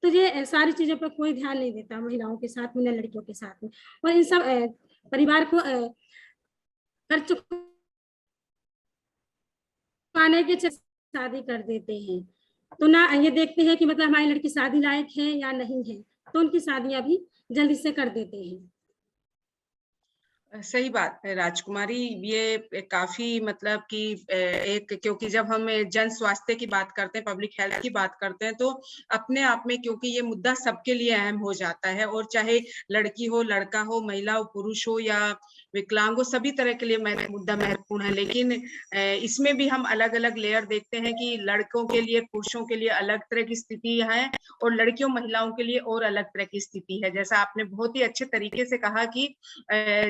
तो ये सारी चीजों पर कोई ध्यान नहीं देता महिलाओं के साथ में, न लड़कियों के साथ में। और इन सब परिवार को कर चुकाने के शादी कर देते हैं, तो ना ये देखते हैं कि मतलब हमारी लड़की शादी लायक है या नहीं है, तो उनकी शादियां भी जल्दी से कर देते हैं। सही बात है राजकुमारी, ये काफी मतलब कि एक, क्योंकि जब हम जन स्वास्थ्य की बात करते हैं, पब्लिक हेल्थ की बात करते हैं, तो अपने आप में क्योंकि ये मुद्दा सबके लिए अहम हो जाता है, और चाहे लड़की हो, लड़का हो, महिला हो, पुरुष हो या विकलांग हो, सभी तरह के लिए मुद्दा महत्वपूर्ण है। लेकिन इसमें भी हम अलग अलग लेयर देखते हैं कि लड़कों के लिए, पुरुषों के लिए अलग तरह की स्थिति है और लड़कियों महिलाओं के लिए और अलग तरह की स्थिति है। जैसा आपने बहुत ही अच्छे तरीके से कहा कि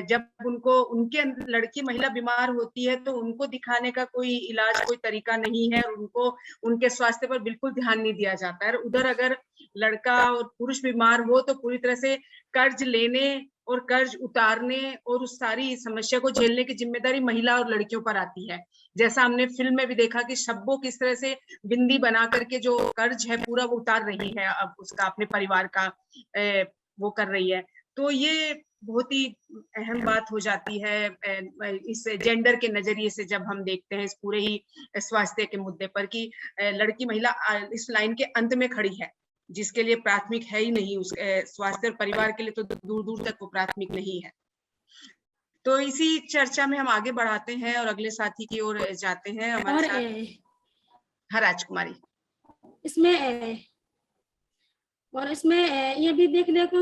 जब उनके लड़की महिला बीमार होती है तो उनको दिखाने का कोई इलाज, कोई तरीका नहीं है, और उनको उनके स्वास्थ्य पर बिल्कुल ध्यान नहीं दिया जाता है। उधर अगर लड़का और पुरुष बीमार हो तो पूरी तरह से कर्ज लेने और कर्ज उतारने और उस सारी समस्या को झेलने की जिम्मेदारी महिला और लड़कियों पर आती है। जैसा हमने फिल्म में भी देखा कि शब्बो किस तरह से बिंदी बना करके जो कर्ज है पूरा वो उतार रही है, अब उसका अपने परिवार का वो कर रही है। तो ये बहुत ही अहम बात हो जाती है इस जेंडर के नजरिए से जब हम देखते हैं इस पूरे ही स्वास्थ्य के मुद्दे पर, कि लड़की महिला इस लाइन के अंत में खड़ी है, जिसके लिए प्राथमिक है ही नहीं, उस स्वास्थ्य और परिवार के लिए तो दूर दूर तक वो प्राथमिक नहीं है। तो इसी चर्चा में हम आगे बढ़ाते हैं और अगले साथी की ओर जाते हैं हमारे साथ। हाँ राजकुमारी, इसमें ये भी देखने को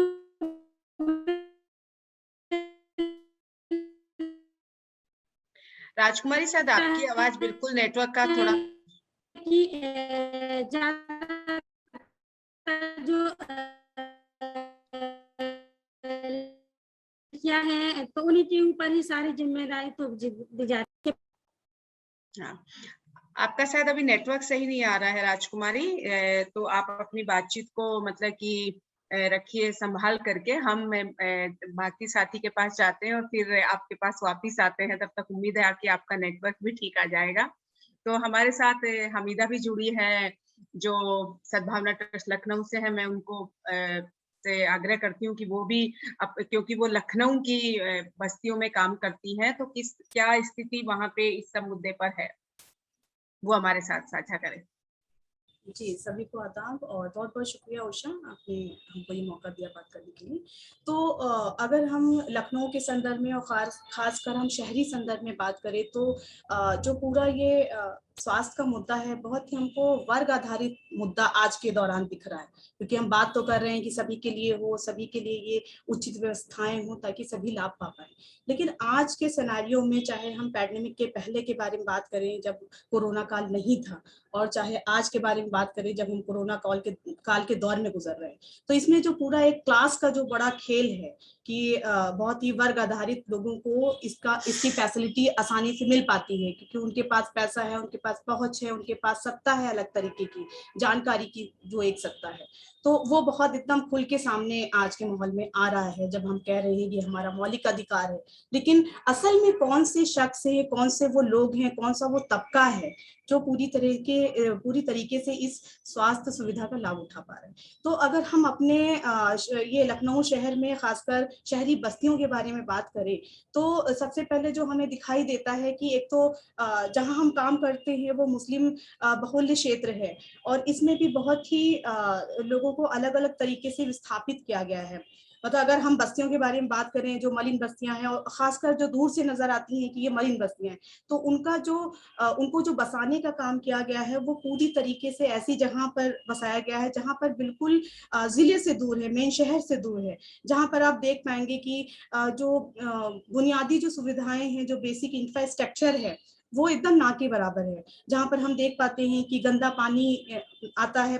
राजकुमारी शायद आपकी आवाज बिल्कुल नेटवर्क का थोड़ा जो है तो उन्हीं के ऊपर ही सारी जिम्मेदारी तो दी जाती है। हाँ, आपका शायद अभी नेटवर्क सही नहीं आ रहा है राजकुमारी, तो आप अपनी बातचीत को मतलब कि रखिए संभाल करके। हम बाकी साथी के पास जाते हैं और फिर आपके पास वापिस आते हैं। तब तक उम्मीद है कि आपका नेटवर्क भी ठीक आ जाएगा। तो हमारे साथ हमीदा भी जुड़ी है जो सद्भावना ट्रस्ट लखनऊ से है। मैं उनको से आग्रह करती हूँ कि वो भी क्योंकि वो लखनऊ की बस्तियों में काम करती हैं, तो क्या स्थिति वहाँ पे इस सब मुद्दे पर है वो हमारे साथ साझा करें। जी, सभी को आदाब और बहुत-बहुत शुक्रिया उषा, आपने हमको ये मौका दिया बात करने के लिए। तो अगर हम लखनऊ के संदर्भ में और खासकर हम शहरी संदर्भ में बात करें तो जो पूरा ये स्वास्थ्य का मुद्दा है, बहुत ही हमको वर्ग आधारित मुद्दा आज के दौरान दिख रहा है, क्योंकि हम बात तो कर रहे हैं कि सभी के लिए हो, सभी के लिए ये उचित व्यवस्थाएं हो ताकि सभी लाभ पा पाए। लेकिन आज के सिनेरियो में, चाहे हम पैंडेमिक के पहले के बारे में बात करें जब कोरोना काल नहीं था, और चाहे आज के बारे में बात करें जब हम कोरोना काल के दौर में गुजर रहे हैं, तो इसमें जो पूरा एक क्लास का जो बड़ा खेल है कि बहुत ही वर्ग आधारित लोगों को इसकी फैसिलिटी आसानी से मिल पाती है, क्योंकि उनके पास पैसा है, उनके पास पहुंच है, उनके पास सत्ता है, अलग तरीके की जानकारी की जो एक सत्ता है, तो वो बहुत एकदम खुल के सामने आज के माहौल में आ रहा है जब हम कह रहे हैं कि हमारा मौलिक अधिकार है। लेकिन असल में कौन से शख्स है, कौन से वो लोग हैं, कौन सा वो तबका है जो पूरी तरीके से इस स्वास्थ्य सुविधा का लाभ उठा पा रहे हैं। तो अगर हम अपने ये लखनऊ शहर में खासकर शहरी बस्तियों के बारे में बात करें तो सबसे पहले जो हमें दिखाई देता है कि एक तो जहां हम काम करते हैं वो मुस्लिम बहुल्य क्षेत्र है, और इसमें भी बहुत ही लोगों को अलग अलग तरीके से विस्थापित किया गया है। मतलब अगर हम बस्तियों के बारे में बात करें, जो मलिन बस्तियां हैं और खासकर जो दूर से नजर आती हैं कि ये मलिन बस्तियां हैं, तो उनको जो बसाने का काम किया गया है वो पूरी तरीके से ऐसी जगह पर बसाया गया है जहां पर बिल्कुल जिले से दूर है, मेन शहर से दूर है, जहां पर आप देख पाएंगे कि जो बुनियादी जो सुविधाएं हैं, जो बेसिक इंफ्रास्ट्रक्चर है वो एकदम ना के बराबर है। जहां पर हम देख पाते हैं कि गंदा पानी आता है,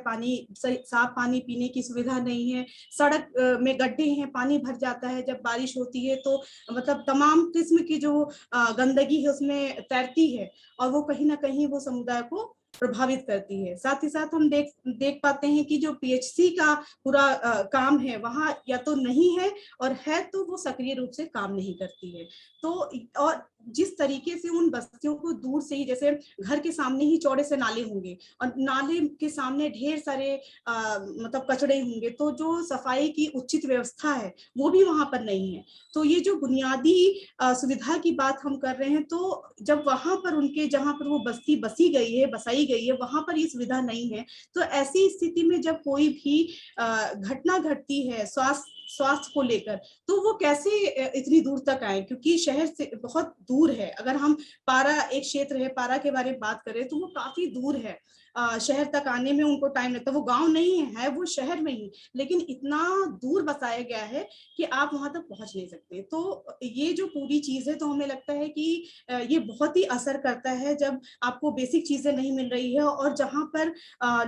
साफ पानी पीने की सुविधा नहीं है, सड़क में गड्ढे हैं, पानी भर जाता है जब बारिश होती है, तो मतलब तमाम किस्म की जो गंदगी है उसमें तैरती है और वो कहीं ना कहीं वो समुदाय को प्रभावित करती है। साथ ही साथ हम देख पाते हैं कि जो पीएचसी का पूरा काम है वहाँ या तो नहीं है, और है तो वो सक्रिय रूप से काम नहीं करती है। तो और जिस तरीके से उन बस्तियों को दूर से ही, जैसे घर के सामने ही चौड़े से नाले होंगे और नाले के सामने ढेर सारे मतलब कचड़े होंगे, तो जो सफाई की उचित व्यवस्था है वो भी वहां पर नहीं है। तो ये जो बुनियादी सुविधा की बात हम कर रहे हैं, तो जब वहां पर उनके जहां पर वो बस्ती बसाई गई है वहां पर ये सुविधा नहीं है, तो ऐसी स्थिति में जब कोई भी घटना घटती है स्वास्थ्य को लेकर, तो वो कैसे इतनी दूर तक आए, क्योंकि शहर से बहुत दूर है। अगर हम पारा एक क्षेत्र है, पारा के बारे में बात करें तो वो काफी दूर है, शहर तक आने में उनको टाइम लगता है। वो गांव नहीं है, वो शहर में ही, लेकिन इतना दूर बसाया गया है कि आप वहां तक पहुंच नहीं सकते। तो ये जो पूरी चीज है, तो हमें लगता है कि ये बहुत ही असर करता है जब आपको बेसिक चीजें नहीं मिल रही है, और जहां पर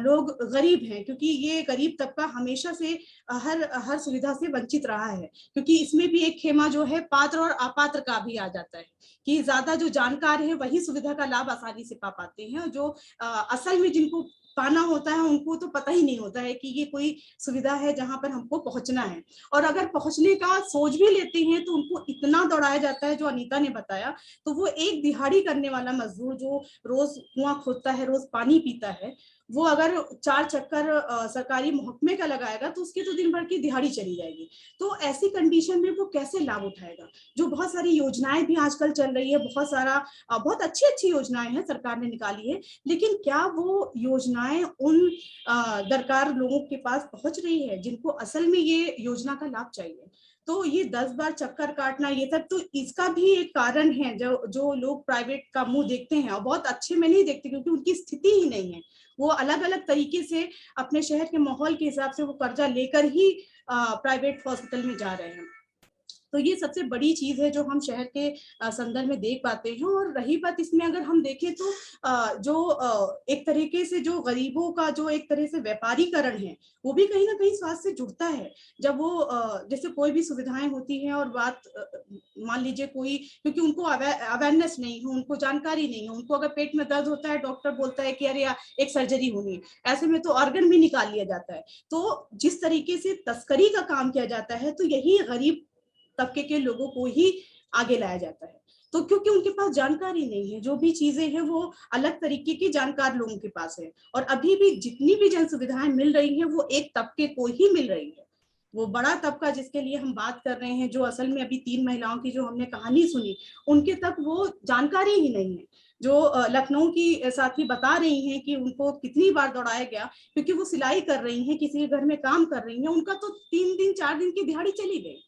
लोग गरीब हैं, क्योंकि ये गरीब तबका हमेशा से हर सुविधा से वंचित रहा है, क्योंकि इसमें भी एक खेमा जो है पात्र और अपात्र का भी आ जाता है कि ज्यादा जो जानकार है वही सुविधा का लाभ आसानी से पा पाते हैं, और जो असल में जिनको पाना होता है उनको तो पता ही नहीं होता है कि ये कोई सुविधा है जहां पर हमको पहुंचना है, और अगर पहुंचने का सोच भी लेते हैं तो उनको इतना दौड़ाया जाता है। जो अनीता ने बताया, तो वो एक दिहाड़ी करने वाला मजदूर जो रोज कुआं खोदता है, रोज पानी पीता है, वो अगर 4 चक्कर सरकारी महकमे का लगाएगा तो उसकी तो दिन भर की दिहाड़ी चली जाएगी। तो ऐसी कंडीशन में वो कैसे लाभ उठाएगा? जो बहुत सारी योजनाएं भी आजकल चल रही है, बहुत अच्छी योजनाएं हैं सरकार ने निकाली है, लेकिन क्या वो योजनाएं उन दरकार लोगों के पास पहुंच रही है जिनको असल में ये योजना का लाभ चाहिए? तो ये 10 बार चक्कर काटना, ये सब तो इसका भी एक कारण है। जो लोग प्राइवेट का मुंह देखते हैं, और बहुत अच्छे में नहीं देखते क्योंकि उनकी स्थिति ही नहीं है, वो अलग अलग तरीके से अपने शहर के माहौल के हिसाब से वो कर्जा लेकर ही प्राइवेट हॉस्पिटल में जा रहे हैं। तो ये सबसे बड़ी चीज है जो हम शहर के संदर्भ में देख पाते हैं। और रही बात इसमें अगर हम देखें तो एक तरीके से जो गरीबों का जो एक तरह से व्यापारीकरण है वो भी कहीं ना कहीं स्वास्थ्य से जुड़ता है। जब वो जैसे कोई भी सुविधाएं होती हैं और बात मान लीजिए कोई, क्योंकि उनको अवेयरनेस नहीं है, उनको जानकारी नहीं है, उनको अगर पेट में दर्द होता है डॉक्टर बोलता है कि अरे एक सर्जरी होनी है, ऐसे में तो ऑर्गन भी निकाल लिया जाता है। तो जिस तरीके से तस्करी का काम किया जाता है तो यही गरीब तबके के लोगों को ही आगे लाया जाता है। तो क्योंकि उनके पास जानकारी नहीं है, जो भी चीजें हैं वो अलग तरीके की जानकार लोगों के पास है। और अभी भी जितनी भी जन सुविधाएं मिल रही हैं वो एक तबके को ही मिल रही है। वो बड़ा तबका जिसके लिए हम बात कर रहे हैं, जो असल में अभी 3 महिलाओं की जो हमने कहानी सुनी, उनके तक वो जानकारी ही नहीं है। जो लखनऊ की साथी बता रही हैं कि उनको कितनी बार दौड़ाया गया, क्योंकि वो सिलाई कर रही हैं, किसी के घर में काम कर रही हैं, उनका तो 3 दिन 4 दिन की दिहाड़ी चली गई।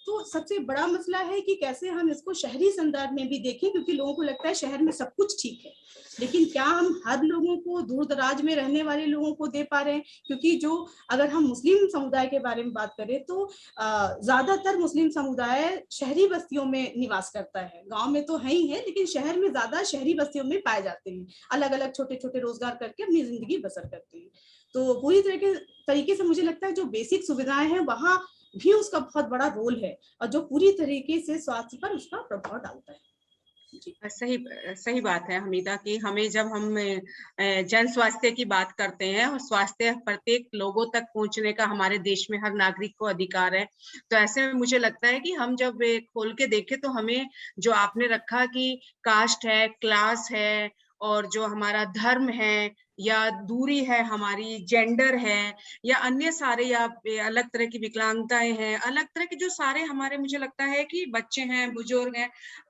तो सबसे बड़ा मसला है कि कैसे हम इसको शहरी संदर्भ में भी देखें, क्योंकि लोगों को लगता है शहर में सब कुछ ठीक है, लेकिन क्या हम हर लोगों को, दूर दराज में रहने वाले लोगों को दे पा रहे हैं? क्योंकि जो अगर हम मुस्लिम समुदाय के बारे में बात करें तो ज्यादातर मुस्लिम समुदाय शहरी बस्तियों में निवास करता है। गांव में तो है ही है, लेकिन शहर में ज्यादा शहरी बस्तियों में पाए जाते हैं, अलग अलग छोटे छोटे रोजगार करके अपनी जिंदगी बसर करते हैं। तो पूरी तरीके से मुझे लगता है जो बेसिक सुविधाएं हैं वहां भी उसका बहुत बड़ा रोल है, और जो पूरी तरीके से स्वास्थ्य पर उसका प्रभाव डालता है। सही बात है हमीदा कि हमें, जब हम जन स्वास्थ्य की बात करते हैं और स्वास्थ्य प्रत्येक लोगों तक पहुंचने का हमारे देश में हर नागरिक को अधिकार है, तो ऐसे में मुझे लगता है कि हम जब खोल के देखें तो हमें जो आपने रखा कि कास्ट है, क्लास है, और जो हमारा धर्म है, या दूरी है हमारी, जेंडर है, या अन्य सारे, या अलग तरह की विकलांगताएं हैं, अलग तरह के जो सारे हमारे, मुझे लगता है कि बच्चे हैं, बुजुर्ग हैं,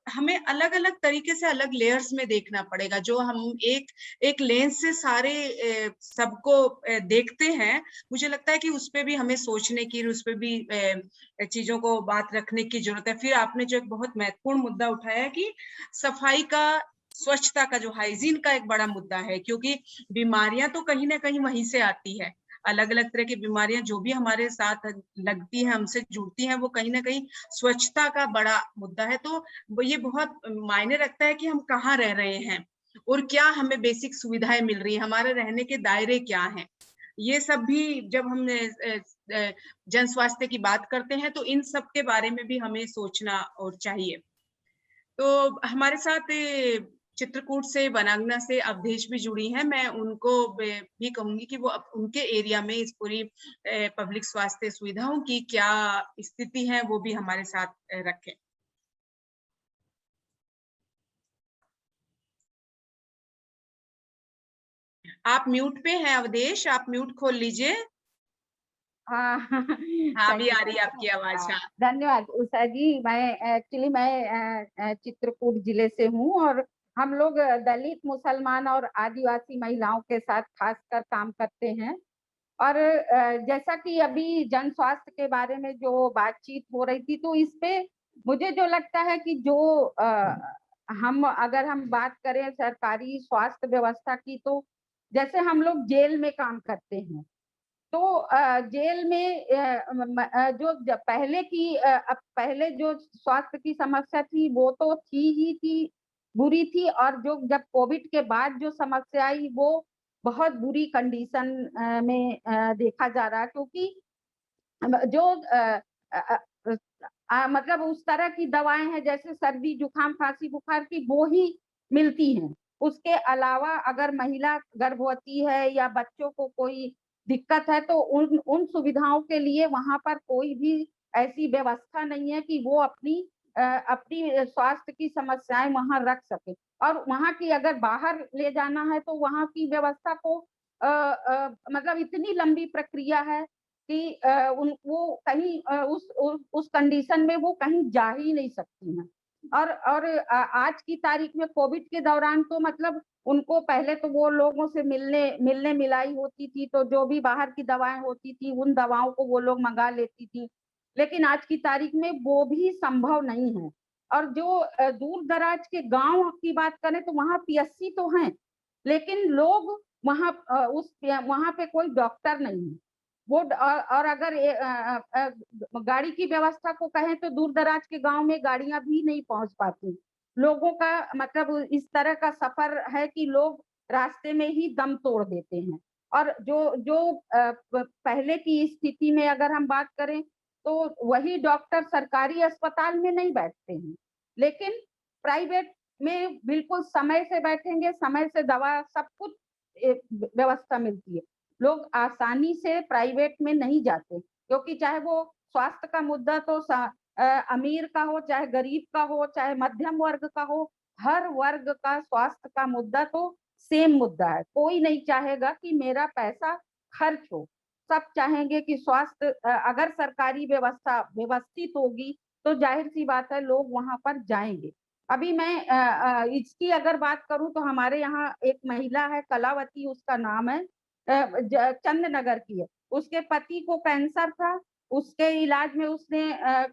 हमें अलग अलग तरीके से अलग लेयर्स में देखना पड़ेगा। जो हम एक लेंस से सारे सबको देखते हैं, मुझे लगता है कि उस पे भी हमें सोचने की, उस पे भी चीजों को बात रखने की जरूरत है। फिर आपने जो एक बहुत महत्वपूर्ण मुद्दा उठाया कि सफाई का, स्वच्छता का, जो हाइजीन का एक बड़ा मुद्दा है, क्योंकि बीमारियां तो कहीं ना कहीं वहीं से आती है। अलग अलग तरह की बीमारियां जो भी हमारे साथ लगती हैं, हमसे जुड़ती हैं, वो कहीं ना कहीं स्वच्छता का बड़ा मुद्दा है। तो ये बहुत मायने रखता है कि हम कहाँ रह रहे हैं और क्या हमें बेसिक सुविधाएं मिल रही हैं, हमारे रहने के दायरे क्या हैं। ये सब भी जब हम जन स्वास्थ्य की बात करते हैं तो इन सब के बारे में भी हमें सोचना और चाहिए। तो हमारे साथ चित्रकूट से, वनांगना से अवधेश भी जुड़ी हैं। मैं उनको भी कहूंगी कि वो उनके एरिया में इस पूरी पब्लिक स्वास्थ्य सुविधाओं की क्या स्थिति है वो भी हमारे साथ रखें। आप म्यूट पे हैं अवधेश, आप म्यूट खोल लीजिए। हाँ हाँ, भी आ रही है आपकी आवाज। हाँ, धन्यवाद उषा जी। मैं चित्रकूट जिले से हूँ और हम लोग दलित, मुसलमान और आदिवासी महिलाओं के साथ खासकर काम करते हैं। और जैसा कि अभी जन स्वास्थ्य के बारे में जो बातचीत हो रही थी, तो इस पे मुझे जो लगता है कि जो अगर हम बात करें सरकारी स्वास्थ्य व्यवस्था की, तो जैसे हम लोग जेल में काम करते हैं, तो जेल में जो पहले जो स्वास्थ्य की समस्या थी वो तो थी बुरी थी, और जो जब कोविड के बाद जो समस्या आई वो बहुत बुरी कंडीशन में देखा जा रहा है, क्योंकि जो मतलब उस तरह की दवाएं हैं जैसे सर्दी, जुकाम, खांसी, बुखार की, वो ही मिलती हैं। उसके अलावा अगर महिला गर्भवती है या बच्चों को कोई दिक्कत है तो उन सुविधाओं के लिए वहां पर कोई भी ऐसी व्यवस्था नहीं है कि वो अपनी स्वास्थ्य की समस्याएं वहां रख सके। और वहां की अगर बाहर ले जाना है तो वहां की व्यवस्था को मतलब इतनी लंबी प्रक्रिया है कि वो कहीं उस कंडीशन में वो कहीं जा ही नहीं सकती हैं। और आज की तारीख में कोविड के दौरान तो मतलब उनको पहले तो वो लोगों से मिलने मिलाई होती थी, तो जो भी बाहर की दवाएं होती थी उन दवाओं को वो लोग मंगा लेती थी, लेकिन आज की तारीख में वो भी संभव नहीं है। और जो दूर दराज के गांव की बात करें तो वहाँ पीएससी तो हैं, लेकिन लोग वहाँ पे कोई डॉक्टर नहीं है। वो और अगर गाड़ी की व्यवस्था को कहें तो दूर दराज के गांव में गाड़ियां भी नहीं पहुंच पाती। लोगों का मतलब इस तरह का सफर है कि लोग रास्ते में ही दम तोड़ देते हैं। और जो जो पहले की स्थिति में अगर हम बात करें तो वही डॉक्टर सरकारी अस्पताल में नहीं बैठते हैं, लेकिन प्राइवेट में बिल्कुल समय से बैठेंगे, समय से दवा सब कुछ व्यवस्था मिलती है। लोग आसानी से प्राइवेट में नहीं जाते, क्योंकि चाहे वो स्वास्थ्य का मुद्दा तो अमीर का हो, चाहे गरीब का हो, चाहे मध्यम वर्ग का हो, हर वर्ग का स्वास्थ्य का मुद्दा तो सेम मुद्दा है। कोई नहीं चाहेगा कि मेरा पैसा खर्च हो, सब चाहेंगे कि स्वास्थ्य अगर सरकारी व्यवस्था व्यवस्थित होगी तो जाहिर सी बात है लोग वहां पर जाएंगे। अभी मैं इसकी अगर बात करूं तो हमारे यहाँ एक महिला है कलावती, उसका नाम है, चंदनगर की है। उसके पति को कैंसर था, उसके इलाज में उसने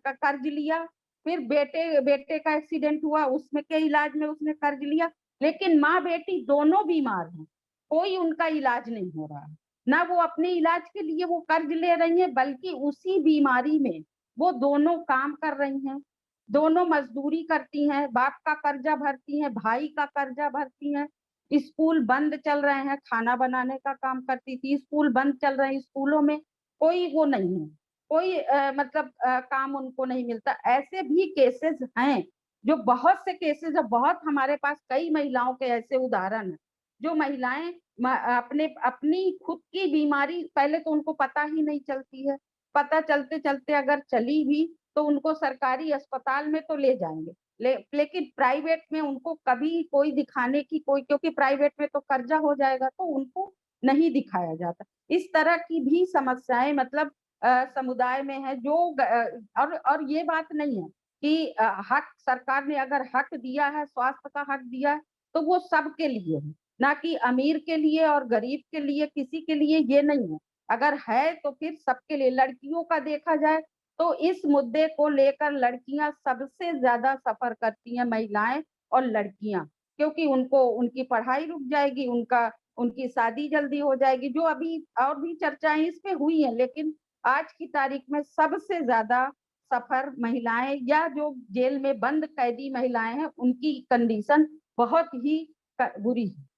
कर्ज लिया, फिर बेटे का एक्सीडेंट हुआ, उसमें के इलाज में उसने कर्ज लिया, लेकिन माँ बेटी दोनों बीमार हैं, कोई उनका इलाज नहीं हो रहा है। ना वो अपने इलाज के लिए वो कर्ज ले रही हैं, बल्कि उसी बीमारी में वो दोनों काम कर रही हैं, दोनों मजदूरी करती हैं, बाप का कर्जा भरती हैं, भाई का कर्जा भरती हैं। स्कूल बंद चल रहे हैं, खाना बनाने का काम करती थी, स्कूल बंद चल रहे हैं, स्कूलों में कोई वो नहीं है, कोई मतलब काम उनको नहीं मिलता। ऐसे भी केसेस हैं, जो बहुत से केसेस है, बहुत हमारे पास कई महिलाओं के ऐसे उदाहरण हैं, जो महिलाएं अपने अपनी खुद की बीमारी पहले तो उनको पता ही नहीं चलती है, पता चलते चलते अगर चली भी तो उनको सरकारी अस्पताल में तो ले जाएंगे, लेकिन प्राइवेट में उनको कभी कोई दिखाने की कोई, क्योंकि प्राइवेट में तो कर्जा हो जाएगा तो उनको नहीं दिखाया जाता। इस तरह की भी समस्याएं मतलब समुदाय में है, जो और ये बात नहीं है कि हक सरकार ने अगर हक दिया है, स्वास्थ्य का हक दिया है, तो वो सबके लिए है, ना कि अमीर के लिए और गरीब के लिए, किसी के लिए ये नहीं है। अगर है तो फिर सबके लिए। लड़कियों का देखा जाए तो इस मुद्दे को लेकर लड़कियां सबसे ज्यादा सफर करती हैं, महिलाएं और लड़कियां, क्योंकि उनको उनकी पढ़ाई रुक जाएगी, उनकी शादी जल्दी हो जाएगी, जो अभी और भी चर्चाएं इस पे हुई हैं, लेकिन आज की तारीख में सबसे ज्यादा सफर महिलाएं या जो जेल में बंद कैदी महिलाएं हैं उनकी कंडीशन बहुत ही बुरी है।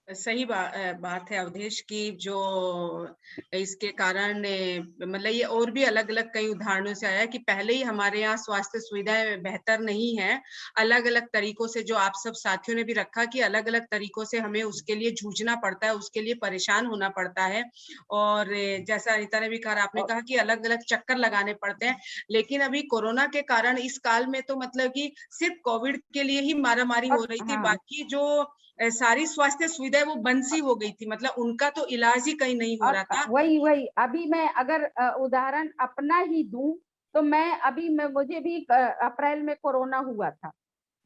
सही बात है अवधेश की, जो इसके कारण मतलब ये और भी अलग अलग कई उदाहरणों से आया कि पहले ही हमारे यहाँ स्वास्थ्य सुविधाएं बेहतर नहीं है। अलग अलग तरीकों से, जो आप सब साथियों ने भी रखा कि अलग अलग तरीकों से हमें उसके लिए जूझना पड़ता है, उसके लिए परेशान होना पड़ता है। और जैसा अनीता ने भी कहा, आपने कहा कि अलग अलग चक्कर लगाने पड़ते हैं, लेकिन अभी कोरोना के कारण इस काल में तो मतलब कि सिर्फ कोविड के लिए ही मारामारी हो रही थी, बाकी जो सारी स्वास्थ्य सुविधाएं वो बंद सी हो गई थी, मतलब उनका तो इलाज ही कहीं नहीं हो रहा था। वही अभी मैं अगर उदाहरण अपना ही दूं तो मुझे भी अप्रैल में कोरोना हुआ था,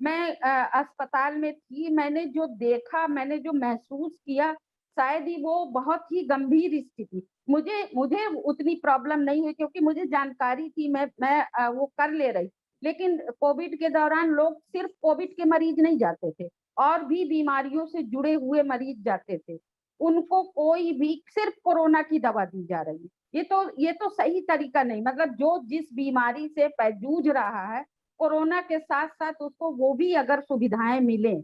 मैं अस्पताल में थी, मैंने जो देखा, मैंने जो महसूस किया, शायद ही वो बहुत ही गंभीर स्थिति। मुझे उतनी प्रॉब्लम नहीं हुई क्योंकि मुझे जानकारी थी, मैं वो कर ले रही। लेकिन कोविड के दौरान लोग सिर्फ कोविड के मरीज नहीं जाते थे, और भी बीमारियों से जुड़े हुए मरीज जाते थे, उनको कोई भी सिर्फ कोरोना की दवा दी जा रही है। ये तो सही तरीका नहीं, मतलब जो जिस बीमारी से जूझ रहा है, कोरोना के साथ साथ उसको वो भी अगर सुविधाएं मिले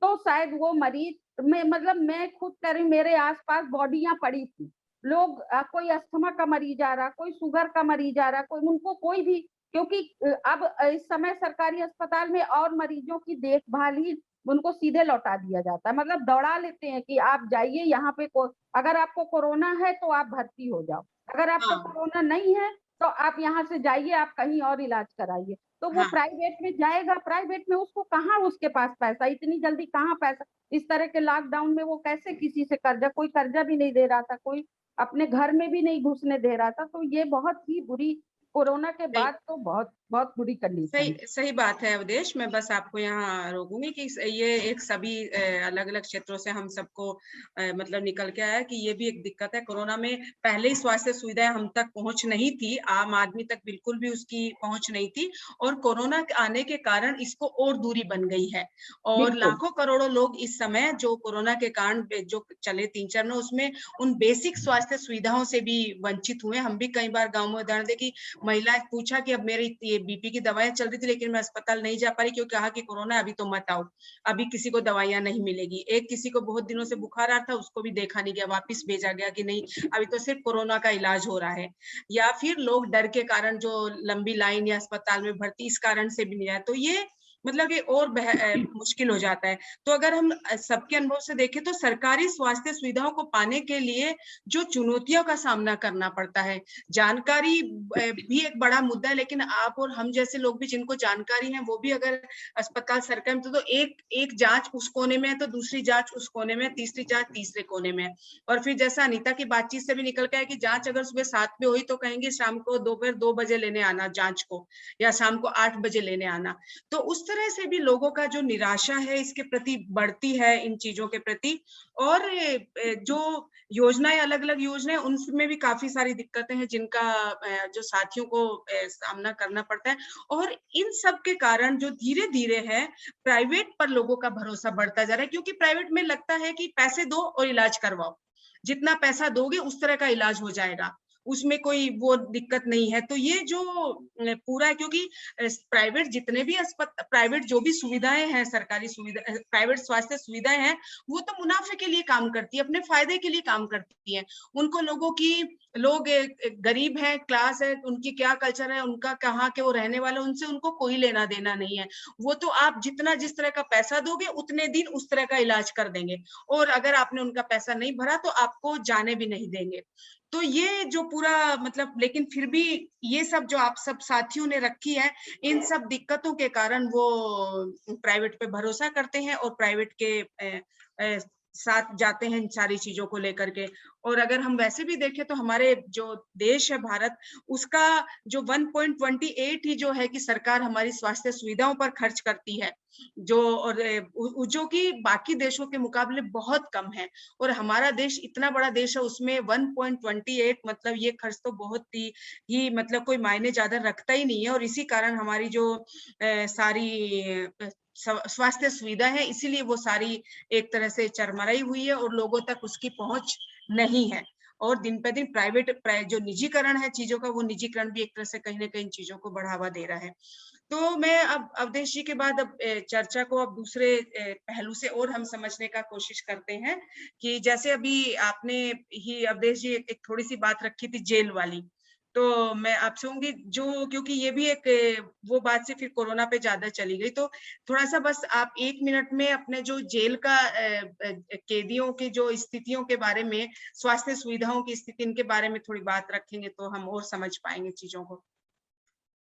तो शायद वो मरीज में, मतलब मैं खुद करी, मेरे आसपास बॉडियां पड़ी थी, लोग कोई अस्थमा का मरीज आ रहा, कोई शुगर का मरीज आ रहा, कोई भी, क्योंकि अब इस समय सरकारी अस्पताल में और मरीजों की देखभाल ही उनको सीधे लौटा दिया जाता है, मतलब दौड़ा लेते हैं कि आप जाइए यहाँ पे, अगर आपको कोरोना है तो आप भर्ती हो जाओ, अगर आपको कोरोना नहीं है तो आप यहाँ से जाइए, आप कहीं और इलाज कराइए। तो वो प्राइवेट में जाएगा, प्राइवेट में उसको कहाँ, उसके पास पैसा इतनी जल्दी कहाँ पैसा, इस तरह के लॉकडाउन में वो कैसे किसी से कर्जा, कोई कर्जा भी नहीं दे रहा था, कोई अपने घर में भी नहीं घुसने दे रहा था। तो ये बहुत ही बुरी, कोरोना के बाद तो बहुत बहुत बुरी कंडीशन। सही सही बात है अवधेश। मैं बस आपको यहाँ रोकूंगी कि ये एक सभी अलग अलग क्षेत्रों से हम सबको मतलब निकल के आया कि ये भी एक दिक्कत है। कोरोना में पहले ही स्वास्थ्य सुविधाएं हम तक पहुंच नहीं थी, आम आदमी तक बिल्कुल भी उसकी पहुंच नहीं थी, और कोरोना आने के कारण इसको और दूरी बन गई है। और लाखों करोड़ों लोग इस समय जो कोरोना के कारण जो चले 3-4 में, उसमें उन बेसिक स्वास्थ्य सुविधाओं से भी वंचित हुए। हम भी कई बार गाँव में उदाहरण दे कि महिला पूछा कि अब मेरी ये बीपी की दवाएं चल रही थी लेकिन मैं अस्पताल नहीं जा पा रही, क्योंकि कहा कि कोरोना अभी तो मत आओ, अभी किसी को दवाइयां नहीं मिलेगी। एक किसी को बहुत दिनों से बुखार आ रहा था, उसको भी देखा नहीं गया, वापस भेजा गया कि नहीं अभी तो सिर्फ कोरोना का इलाज हो रहा है। या फिर लोग डर के कारण जो लंबी लाइन या अस्पताल में भर्ती इस कारण से भी नहीं आए, तो ये मतलब कि और मुश्किल हो जाता है। तो अगर हम सबके अनुभव से देखें तो सरकारी स्वास्थ्य सुविधाओं को पाने के लिए जो चुनौतियों का सामना करना पड़ता है, जानकारी भी एक बड़ा मुद्दा है, लेकिन आप और हम जैसे लोग भी जिनको जानकारी है वो भी अगर अस्पताल सरकारी में तो एक जांच उस कोने में है तो दूसरी जांच उस कोने में, तीसरी जांच तीसरे कोने में। और फिर जैसा अनीता की बातचीत से भी निकल के आया कि जांच अगर सुबह 7 पे हुई तो कहेंगे शाम को दोपहर 2 बजे लेने आना जांच को, या शाम को 8 बजे लेने आना। तो उस तरह से भी लोगों का जो निराशा है इसके प्रति बढ़ती है, इन चीजों के प्रति। और जो योजनाएं अलग अलग योजनाएं उनमें भी काफी सारी दिक्कतें हैं जिनका जो साथियों को सामना करना पड़ता है। और इन सब के कारण जो धीरे धीरे है प्राइवेट पर लोगों का भरोसा बढ़ता जा रहा है, क्योंकि प्राइवेट में लगता है कि पैसे दो और इलाज करवाओ, जितना पैसा दोगे उस तरह का इलाज हो जाएगा, उसमें कोई वो दिक्कत नहीं है। तो ये जो पूरा है, क्योंकि प्राइवेट जितने भी प्राइवेट जो भी सुविधाएं हैं, सरकारी सुविधा प्राइवेट स्वास्थ्य सुविधाएं हैं, वो तो मुनाफे के लिए काम करती है, अपने फायदे के लिए काम करती है। उनको लोगों की लोग गरीब है, क्लास है, उनकी क्या कल्चर है, उनका कहाँ के वो रहने वाले, उनसे उनको कोई लेना देना नहीं है। वो तो आप जितना जिस तरह का पैसा दोगे उतने दिन उस तरह का इलाज कर देंगे, और अगर आपने उनका पैसा नहीं भरा तो आपको जाने भी नहीं देंगे। तो ये जो पूरा मतलब, लेकिन फिर भी ये सब जो आप सब साथियों ने रखी है, इन सब दिक्कतों के कारण वो प्राइवेट पे भरोसा करते हैं और प्राइवेट के साथ जाते हैं इन सारी चीजों को लेकर के। और अगर हम वैसे भी देखें तो हमारे जो देश है भारत, उसका जो 1.28 ही जो है कि सरकार हमारी स्वास्थ्य सुविधाओं पर खर्च करती है, जो और जो कि बाकी देशों के मुकाबले बहुत कम है। और हमारा देश इतना बड़ा देश है, उसमें 1.28 मतलब ये खर्च तो बहुत ही मतलब कोई मायने ज्यादा रखता ही नहीं है। और इसी कारण हमारी जो सारी स्वास्थ्य सुविधा है, इसीलिए वो सारी एक तरह से चरमराई हुई है और लोगों तक उसकी पहुंच नहीं है। और दिन पे दिन जो निजीकरण है चीजों का, वो निजीकरण भी एक तरह से कहीं ना कहीं चीजों को बढ़ावा दे रहा है। तो मैं अब अवधेश जी के बाद अब चर्चा को अब दूसरे पहलू से और हम समझने का कोशिश करते हैं कि जैसे अभी आपने ही अवधेश जी एक थोड़ी सी बात रखी थी जेल वाली, तो मैं आपसे कहूंगी जो, क्योंकि ये भी एक वो बात से फिर कोरोना पे ज्यादा चली गई, तो थोड़ा सा बस आप 1 मिनट में अपने जो जेल का कैदियों की जो स्थितियों के बारे में, स्वास्थ्य सुविधाओं की स्थिति, इनके बारे में थोड़ी बात रखेंगे तो हम और समझ पाएंगे चीजों को,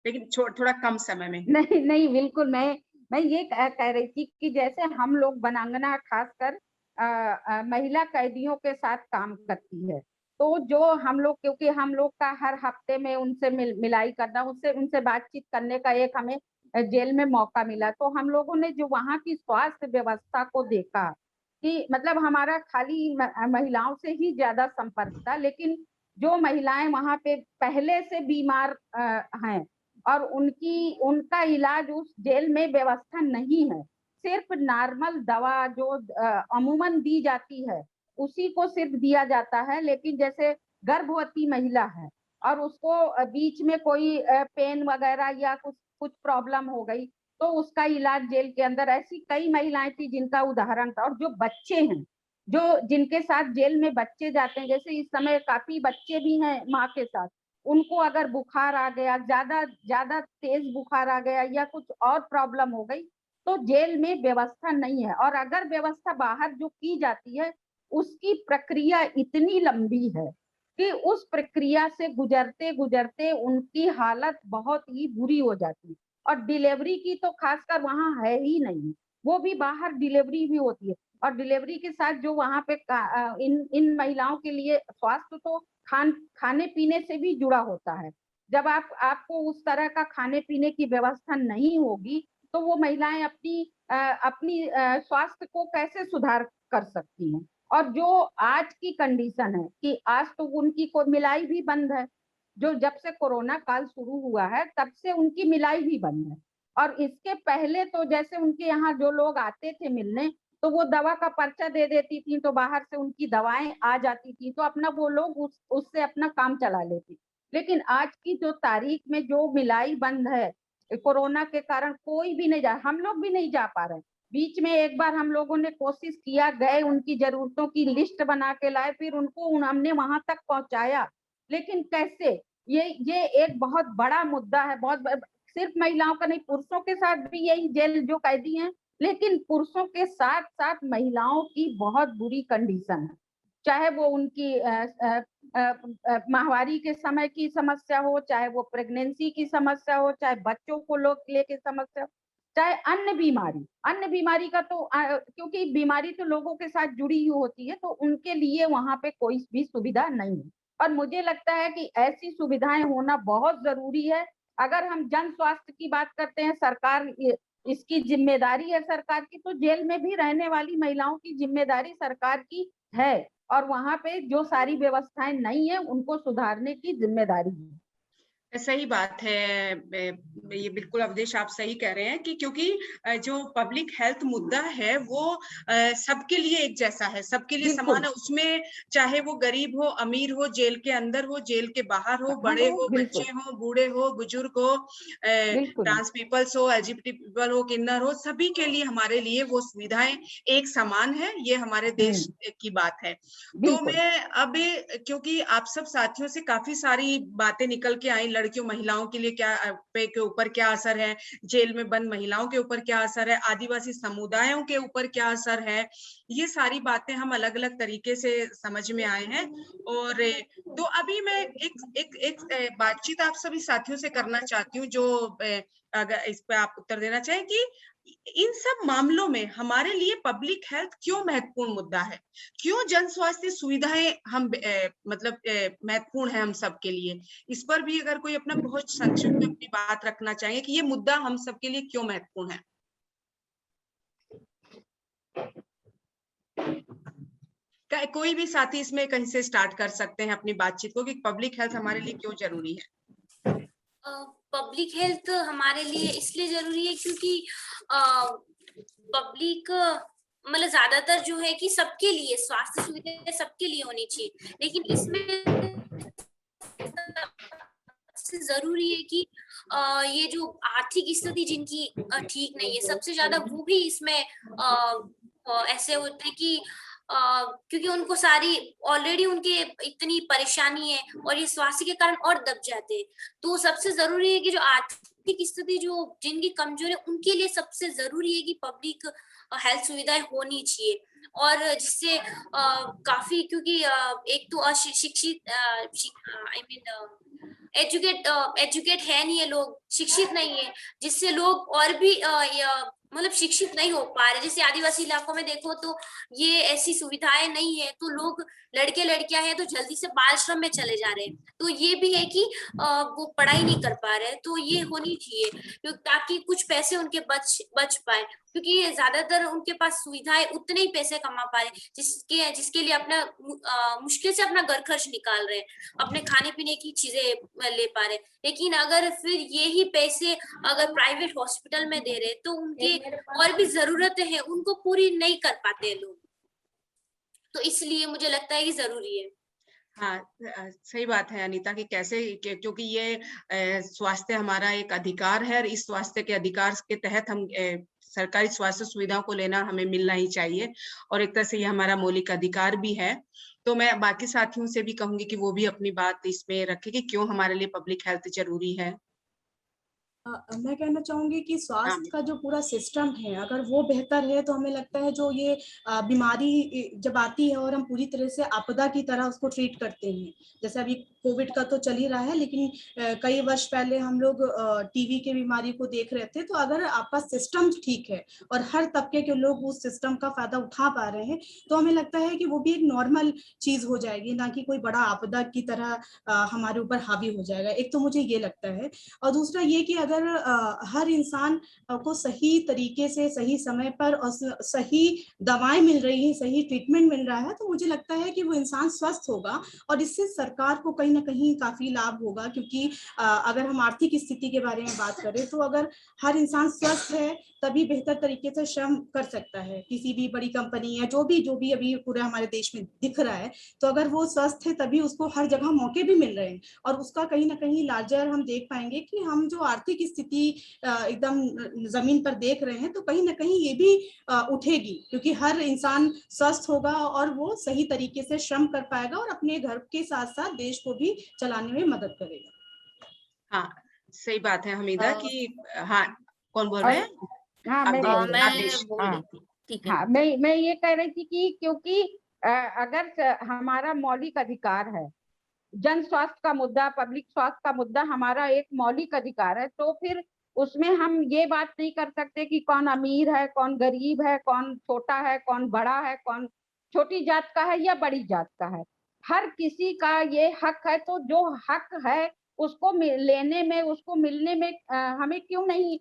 लेकिन थोड़ा कम समय में। नहीं नहीं बिल्कुल, मैं ये कह रही थी कि जैसे हम लोग बनांगना खासकर महिला कैदियों के साथ काम करती है, तो जो हम लोग, क्योंकि हम लोग का हर हफ्ते में उनसे मिलाई करना, उनसे बातचीत करने का एक हमें जेल में मौका मिला, तो हम लोगों ने जो वहाँ की स्वास्थ्य व्यवस्था को देखा कि मतलब हमारा खाली महिलाओं से ही ज्यादा संपर्क था, लेकिन जो महिलाएं वहाँ पे पहले से बीमार हैं और उनका इलाज उस जेल में व्यवस्था नहीं है, सिर्फ नॉर्मल दवा जो अमूमन दी जाती है उसी को सिर्फ दिया जाता है। लेकिन जैसे गर्भवती महिला है और उसको बीच में कोई पेन वगैरह या कुछ प्रॉब्लम हो गई तो उसका इलाज जेल के अंदर, ऐसी कई महिलाएं थी जिनका उदाहरण था। और जो बच्चे हैं, जो जिनके साथ जेल में बच्चे जाते हैं, जैसे इस समय काफी बच्चे भी हैं माँ के साथ, उनको अगर बुखार आ गया, ज्यादा तेज बुखार आ गया या कुछ और प्रॉब्लम हो गई तो जेल में व्यवस्था नहीं है, और अगर व्यवस्था बाहर जो की जाती है उसकी प्रक्रिया इतनी लंबी है कि उस प्रक्रिया से गुजरते गुजरते उनकी हालत बहुत ही बुरी हो जाती है। और डिलीवरी की तो खासकर वहाँ है ही नहीं, वो भी बाहर डिलीवरी भी होती है। और डिलीवरी के साथ जो वहाँ पे इन महिलाओं के लिए स्वास्थ्य तो खाने पीने से भी जुड़ा होता है, जब आपको उस तरह का खाने पीने की व्यवस्था नहीं होगी तो वो महिलाएं अपनी स्वास्थ्य को कैसे सुधार कर सकती हैं। और जो आज की कंडीशन है कि आज तो उनकी कोई मिलाई भी बंद है, जो जब से कोरोना काल शुरू हुआ है तब से उनकी मिलाई भी बंद है। और इसके पहले तो जैसे उनके यहाँ जो लोग आते थे मिलने तो वो दवा का पर्चा दे देती थी तो बाहर से उनकी दवाएं आ जाती थी तो अपना वो लोग उससे अपना काम चला लेते। लेकिन आज की जो तारीख में जो मिलाई बंद है, कोरोना के कारण कोई भी नहीं जा, हम लोग भी नहीं जा पा रहे। बीच में एक बार हम लोगों ने कोशिश किया, गए, उनकी जरूरतों की लिस्ट बना के लाए, फिर उनको हमने वहां तक पहुंचाया, लेकिन कैसे? ये एक बहुत बड़ा मुद्दा है। सिर्फ महिलाओं का नहीं, पुरुषों के साथ भी यही जेल जो कैदी हैं, लेकिन पुरुषों के साथ साथ महिलाओं की बहुत बुरी कंडीशन है। चाहे वो उनकी माहवारी के समय की समस्या हो, चाहे वो प्रेगनेंसी की समस्या हो, चाहे बच्चों को लेके समस्या हो, चाहे अन्य बीमारी का तो क्योंकि बीमारी तो लोगों के साथ जुड़ी ही होती है तो उनके लिए वहां पे कोई भी सुविधा नहीं है। और मुझे लगता है कि ऐसी सुविधाएं होना बहुत जरूरी है। अगर हम जन स्वास्थ्य की बात करते हैं, सरकार इसकी जिम्मेदारी है सरकार की, तो जेल में भी रहने वाली महिलाओं की जिम्मेदारी सरकार की है और वहां पे जो सारी व्यवस्थाएं नहीं है उनको सुधारने की जिम्मेदारी है। सही बात है, ये बिल्कुल अवधेश आप सही कह रहे हैं कि क्योंकि जो पब्लिक हेल्थ मुद्दा है वो सबके लिए एक जैसा है, सबके लिए समान है। उसमें चाहे वो गरीब हो, अमीर हो, जेल के अंदर हो, जेल के बाहर हो, बड़े हो, बच्चे हो, बूढ़े हो, बुजुर्ग हो, ट्रांस पीपल्स हो, LGBT पीपल हो, किन्नर हो, सभी के लिए हमारे लिए वो सुविधाएं एक समान है। ये हमारे देश की बात है। तो मैं अब क्योंकि आप सब साथियों से काफी सारी बातें निकल के आई, लड़कियों महिलाओं के लिए क्या के ऊपर क्या असर है, जेल में बंद महिलाओं के ऊपर क्या असर है, आदिवासी समुदायों के ऊपर क्या असर है, ये सारी बातें हम अलग अलग तरीके से समझ में आए हैं। और तो अभी मैं एक बातचीत आप सभी साथियों से करना चाहती हूँ, जो अगर इस पे आप उत्तर देना चाहें कि इन सब मामलों में हमारे लिए पब्लिक हेल्थ क्यों महत्वपूर्ण मुद्दा है, क्यों जन स्वास्थ्य सुविधाएं हम महत्वपूर्ण है हम सब के लिए। इस पर भी अगर कोई अपना बहुत संक्षिप्त में अपनी बात रखना चाहेंगे कि ये मुद्दा हम सब के लिए क्यों महत्वपूर्ण है। कोई भी साथी इसमें कहीं से स्टार्ट कर सकते हैं अपनी बातचीत को कि पब्लिक हेल्थ हमारे लिए क्यों जरूरी है। पब्लिक हेल्थ हमारे लिए इसलिए जरूरी है क्योंकि पब्लिक मतलब ज्यादातर जो है कि सबके लिए स्वास्थ्य सुविधाएं सबके लिए होनी चाहिए, लेकिन इसमें सबसे जरूरी है कि ये जो आर्थिक स्थिति जिनकी ठीक नहीं है, सबसे ज्यादा वो भी इसमें ऐसे होते हैं कि क्योंकि उनको सारी ऑलरेडी उनके इतनी परेशानी है और ये स्वास्थ्य के कारण और दब जाते हैं। तो सबसे जरूरी है कि जो आर्थिक स्थिति जो जिनकी कमजोर है उनके लिए सबसे जरूरी है कि पब्लिक हेल्थ सुविधाएं होनी चाहिए। और जिससे काफी, क्योंकि एक तो अशिक्षित आई मीन एजुकेट है नहीं है, लोग शिक्षित नहीं है, जिससे लोग और भी मतलब शिक्षित नहीं हो पा रहे। जैसे आदिवासी इलाकों में देखो तो ये ऐसी सुविधाएं नहीं है, तो लोग लड़के लड़कियां हैं तो जल्दी से बाल श्रम में चले जा रहे हैं। तो ये भी है कि वो पढ़ाई नहीं कर पा रहे, तो ये होनी चाहिए ताकि कुछ पैसे उनके बच पाए, क्योंकि ज्यादातर उनके पास सुविधाएं उतने ही पैसे कमा पा रहे जिसके लिए अपना मुश्किल से अपना घर खर्च निकाल रहे हैं, अपने खाने पीने की चीजें ले पा रहे। लेकिन अगर फिर यही पैसे अगर प्राइवेट हॉस्पिटल में दे रहे तो उनके और भी जरूरतें हैं उनको पूरी नहीं कर पाते लोग। तो इसलिए मुझे लगता है कि जरूरी है। हाँ, सही बात है अनीता कि कैसे, क्योंकि ये स्वास्थ्य हमारा एक अधिकार है और इस स्वास्थ्य के अधिकार के तहत हम सरकारी स्वास्थ्य सुविधाओं को लेना हमें मिलना ही चाहिए और एक तरह से ये हमारा मौलिक अधिकार भी है। तो मैं बाकी साथियों से भी कहूंगी कि वो भी अपनी बात इसमें रखें कि क्यों हमारे लिए पब्लिक हेल्थ जरूरी है। मैं कहना चाहूंगी कि स्वास्थ्य का जो पूरा सिस्टम है अगर वो बेहतर है तो हमें लगता है जो ये बीमारी जब आती है और हम पूरी तरह से आपदा की तरह उसको ट्रीट करते हैं, जैसे अभी कोविड का तो चल ही रहा है, लेकिन कई वर्ष पहले हम लोग टीबी के बीमारी को देख रहे थे। तो अगर आपका सिस्टम ठीक है और हर तबके के लोग उस सिस्टम का फायदा उठा पा रहे हैं तो हमें लगता है कि वो भी एक नॉर्मल चीज हो जाएगी, ना कि कोई बड़ा आपदा की तरह हमारे ऊपर हावी हो जाएगा। एक तो मुझे ये लगता है, और दूसरा ये कि अगर हर इंसान को सही तरीके से सही समय पर और सही दवाएं मिल रही है, सही ट्रीटमेंट मिल रहा है, तो मुझे लगता है कि वो इंसान स्वस्थ होगा और इससे सरकार को कहीं ना कहीं काफी लाभ होगा। क्योंकि अगर हम आर्थिक स्थिति के बारे में बात करें तो अगर हर इंसान स्वस्थ है तभी बेहतर तरीके से श्रम कर सकता है। किसी भी बड़ी कंपनी या जो भी अभी पूरे हमारे देश में दिख रहा है, तो अगर वो स्वस्थ है तभी उसको हर जगह मौके भी मिल रहे हैं और उसका कहीं ना कहीं लार्जर हम देख पाएंगे कि हम जो आर्थिक स्थिति एकदम जमीन पर देख रहे हैं तो कहीं ना कहीं ये भी उठेगी, क्योंकि हर इंसान स्वस्थ होगा और वो सही तरीके से श्रम कर पाएगा और अपने घर के साथ साथ देश को भी चलाने में मदद करेगा। हाँ, सही बात है हमीदा कि हाँ, कौन बोल रहे हैं? हाँ, आप मैं बोल रहे हैं। ठीक है। हाँ, मैं ये कह रही थी कि क्योंकि अगर हमारा मौलिक अधिकार है, जन स्वास्थ्य का मुद्दा, पब्लिक स्वास्थ्य का मुद्दा हमारा एक मौलिक अधिकार है, तो फिर उसमें हम ये बात नहीं कर सकते कि कौन अमीर है, कौन गरीब है, कौन छोटा है, कौन बड़ा है, कौन छोटी जात का है या बड़ी जात का है। हर किसी का ये हक है, तो जो हक है उसको लेने में, उसको मिलने में हमें क्यों नहीं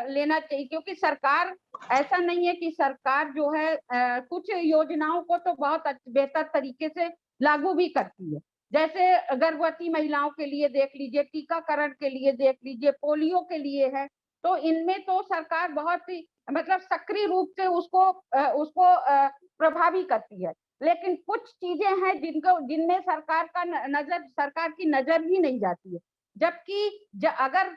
लेना चाहिए? क्योंकि सरकार, ऐसा नहीं है कि सरकार जो है कुछ योजनाओं को तो बहुत बेहतर तरीके से लागू भी करती है। जैसे गर्भवती महिलाओं के लिए देख लीजिए, टीकाकरण के लिए देख लीजिए, पोलियो के लिए है, तो इनमें तो सरकार बहुत ही मतलब सक्रिय रूप से उसको प्रभावी करती है। लेकिन कुछ चीजें हैं जिनमें सरकार की नजर ही नहीं जाती है। जबकि अगर